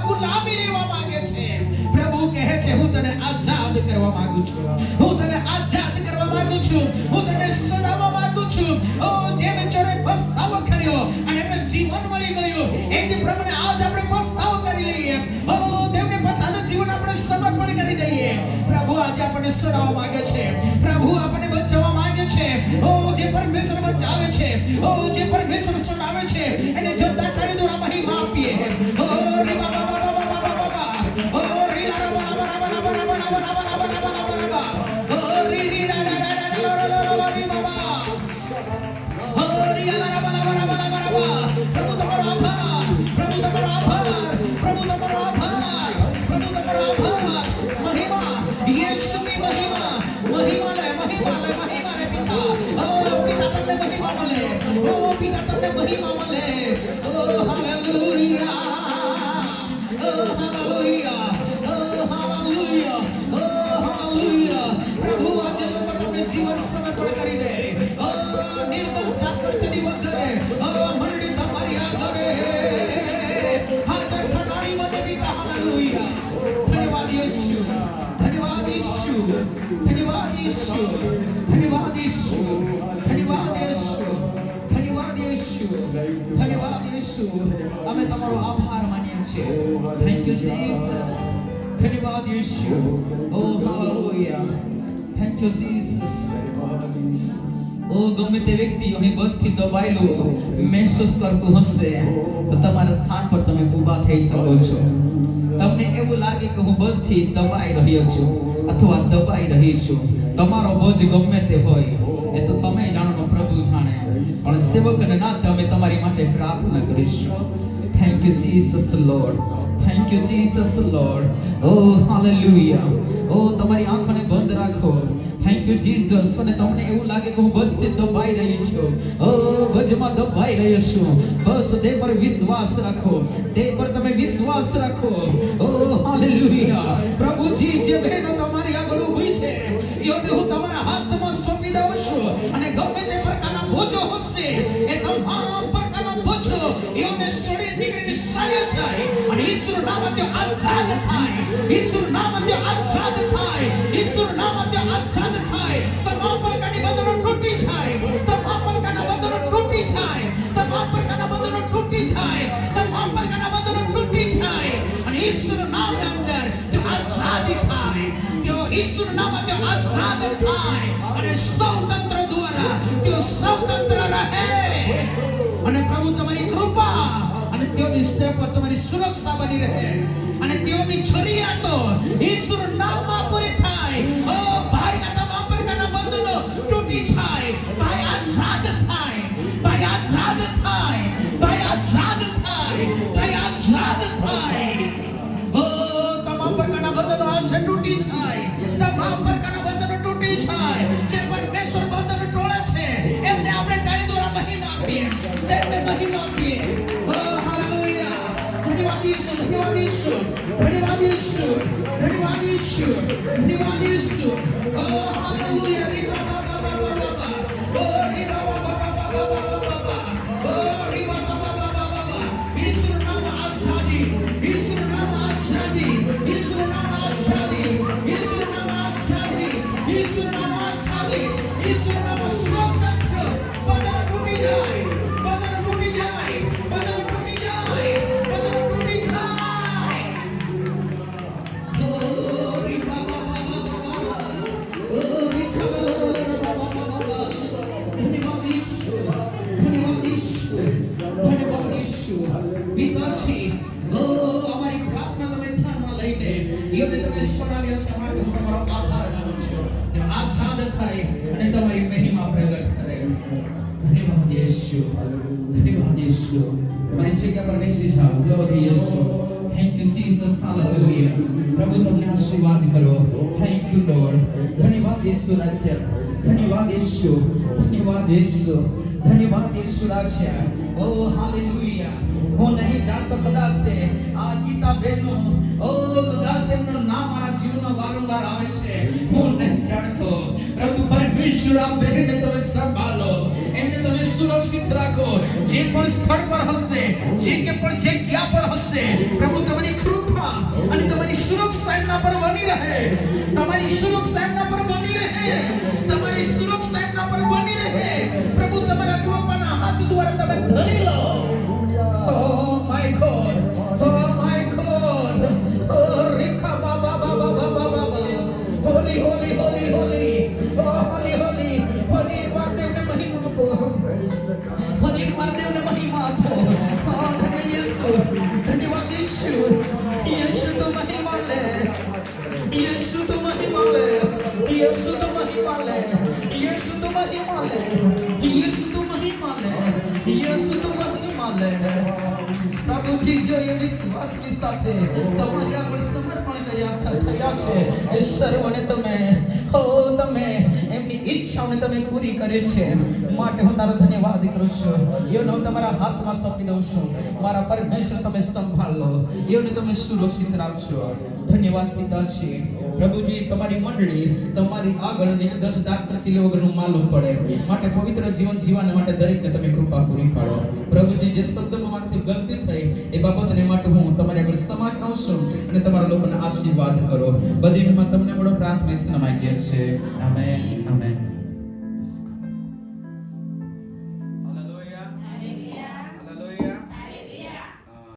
ગુલામી રહેવા માંગે છે? પ્રભુ કહે છે હું તને આઝાદ કરવા માંગુ છું, હું તને આઝાદ કરવા માંગુ છું, હું તને છોડાવવા માંગુ છું. ઓ જે બિચારે પસ્તાવો કર્યો અને એમને જીવન મળી ગયું, એ જ પ્રમાણે આજ આપણે પસ્તાવો કરી લઈએ. ઓ દેવને પોતાનું જીવન આપણે સમર્પણ કરી દઈએ. પ્રભુ આજે આપણને છોડાવવા માંગે છે, પ્રભુ આપણને બચાવવા માંગે છે. ઓ જે પરમેશ્વર બચાવે છે, ઓ જે પરમેશ્વર છોડાવે છે, એને જોરદાર તાળી દ્વારા મહિમા આપીએ. ઓ રે બાબા બાબા બાબા બાબા, ઓ રે લા રા બા બા બા બા બા બા બા બા બા બા બા, ઓ રી રી રા રા રા રા રા રા રા રા રી બાબા, ઓ રી લા રા બા બા બા બા બા. પ્રભુ તમારો આભાર, પ્રભુ તમારો આભાર, પ્રભુ તમારો આભાર, પ્રભુ તમારો આભાર. મહિમા યેશુની મહિમા, મહિમા લે પિતા. ઓ પિતા તમને મહિમા મળે, ઓ પિતા તમને મહિમા મળે. ઓ હાલેલુયા, ઓ હાલેલુયા, ઓ હાલેલુયા, ઓ હાલેલુયા. પ્રભુ આજે લોકો તમને જીવન સમર્પણ કરી દે. ઓ નિર્દોષ ઠાકરચની વગરે ઓ મંડી તમારી આગળ હાજર થનારી મને પિતા. હાલેલુયા. ધન્યવાદ યેશુ, ધન્યવાદ યેશુ, ધન્યવાદ યેશુ, ધન્યવાદ યેશુ, ધન્યવાદ યેશુ, ધન્યવાદ યેશુ, ધન્યવાદ યેશુ. અમે તમારો આભાર માનીએ છીએ. Thank you Jesus. ધન્યવાદ યેશુ. ઓ હાલેલુયા. Thank you Jesus. ઓ ગમે તે વ્યક્તિ અહીં બસથી દબાયેલું મહેસૂસ કરતું હશે તો તમારા સ્થાન પર તમે ઊભા થઈ શકો છો. તમને એવું લાગે કે હું બસથી દબાઈ રહ્યો છું અથવા દબાઈ રહી છું, તમારો બોજ ગમે તે હોય એ તો તમે જાણો, પ્રભુ જાણે. પણ સેવકને નાતે અમે તમારી માટે પ્રાર્થના કરીશું. Thank you Jesus Lord, thank you Jesus Lord. ઓ હાલેલુયા. ઓ તમારી આંખોને બંધ રાખો. Thank you Jesus. અને તમને એવું લાગે કે હું બસથી દબાઈ રહી છું, ઓ બજમાં દબાઈ રહ્યો છું, બસ દે પર વિશ્વાસ રાખો, દે પર તમે વિશ્વાસ રાખો. ઓ હાલેલુયા. પ્રભુજી જે બહેનો તમારી આગળ ઊભી છે યોને હું તમારા હાથમાં સોંપી દઉં છું અને ગમે તે પ્રકારના બોજો હશે એ તમામ પ્રકારના બોજો યોને છોડી નીકળીને ચાલ્યો જાય અને ઈશ્વર નામથી આઝાદ થાય, ઈશ્વર નામથી આઝાદ થાય, ઈશ્વર નામથી આઝાદ થાય. તમામ પ્રકારની બંધનો તૂટી જાય, તમામ પ્રકારના બંધનો તૂટી જાય, તમામ પ્રકારના બંધનો તૂટી જાય, તમામ પ્રકારના બંધનો તૂટી જાય અને ઈશ્વર નામની અંદર તે આઝાદી થાય, તે ઈશ્વર નામથી આઝાદ થાય અને સ્વતંત્ર દ્વારા તે સ્વતંત્ર રહે. અને પ્રભુ તમારી કૃપા અને તેઓની સેવા પર તમારી સુરક્ષા બની રહે અને તેઓની જરૂરિયાતો ઈશ્વર નામમાં પૂરી થાય. ઓ ભાઈના તમામ પ્રકારના બંધનો તૂટી જાય, ભાઈ આઝાદ થાય, ભાઈ આઝાદ થાય, ભાઈ આઝાદ થાય, ભાઈ આઝાદ થાય. ઓ તમામ પ્રકારના બંધનો આજે તૂટી જાય, તમામ પ્રકારના બંધનો તૂટી જાય. જે પરમેશ્વર બંધનો તોડે છે એમને આપણે તાળી દ્વારા મહિમા આપીએ, તેમને મહિમા આપીએ. ઓ હાલેલુયા. ધન્યવાદ ઈશ્વર, ધન્યવાદ ઈશ્વર, ધન્યવાદ ઈશ્વર, ધન્યવાદ ઈશ્વર, ધન્યવાદ ઈશ્વર. ઓ હાલેલુયા. રી બાબા બાબા બાબા, ઓ રી બાબા બાબા બાબા બાબા, ઓ રી બાબા બાબા બાબા. ઈશ્વર નામ આઝાદી, ઈશ્વર નામ આઝાદી, ઈશ્વર નામ આઝાદી, ઈશ્વર નામ આઝાદી, ઈશ્વર નામ આઝાદી, ઈશ્વર નામ સ્વતંત્ર. બંધન તૂટી જાય, બંધન તૂટી જાય, બંધન તૂટી જાય, બંધન તૂટી જાય. ઓ રી બાબા બાબા ધન્યવાદ યેશુ, ધન્યવાદ યેશુ. તમારી જગ્યા પર બેસી જાઓ. Glory Yeshu. Thank you Jesus. Hallelujah. પ્રભુ તમને આશીર્વાદ કરો. Thank you lord. ધન્યવાદ યેશુ રાજ્ય. ધન્યવાદ યેશુ. ધન્યવાદ યેશુ. ધન્યવાદ યેશુ રાજ્ય. ઓ હાલેલુયા. હું નહીં જાણતો કદાચ આ ગીતા બહેનો કદાચ એમનું નામ મારા જીવનમાં વારંવાર આવે છે. હું નહીં જાણતો. પ્રભુ પરમેશ્વર આ બહેનને તમે સંભાળો, એમને તમે સુરક્ષિત રાખો. જે પણ સ્થળ પર હશે, જે કે પણ જગ્યા પર હશે, પ્રભુ તમારી કૃપા અને તમારી સુરક્ષા એમના પર બની રહે. તમારી સુરક્ષા એમના પર બની રહે. તમારી સુરક્ષા એમના પર બની રહે. પ્રભુ તમારા કૃપાના હાથ દ્વારા તમે ધરી લો. Oh my God, oh my God, oh Rikha Baba Baba Baba Baba, holy holy holy holy, oh holy holy, holy Pardev ne mahima apo, holy Pardev ne mahima apo, oh धन्य यीशु, धन्यवाद यीशु, यीशु तो महिमा ले, यीशु तो महिमा ले, यीशु तो महिमा ले, यीशु तो महिमा ले, यीशु तो महिमा ले, यीशु तो महिमा ले. પ્રભુજી જો એ વિશ્વાસની સાથે તમારી આગળ સમર્પણ કરી આપતા થયા છે, એ સર્વને તમે એમની ઈચ્છાઓને તમે પૂરી કરી છે. માટે હું તારો ધન્યવાદ કરું છું. એઓને હું તમારા હાથમાં સોંપી દઉં છું. મારા પરમેશ્વર તમે સંભાળ લો, એઓને તમે સુરક્ષિત રાખજો. ધન્યવાદ પિતાજી. પ્રભુજી તમારી મંડળી તમારી આગળ નિર્દોષ દાગ ખર્ચી લે વગરનું માલુમ પડે માટે પવિત્ર જીવન જીવવા માટે દરેકને તમે કૃપા પૂરી પાડો. પ્રભુજી જે શબ્દમાં મારાથી ગલતી થઈ એ બાબતને માટે હું તમારી આગળ સમાચાર છું અને તમારા લોકોને આશીર્વાદ કરો. બધી વિમાં તમને મળો પ્રાર્થના માંગીએ છીએ. Amen amen.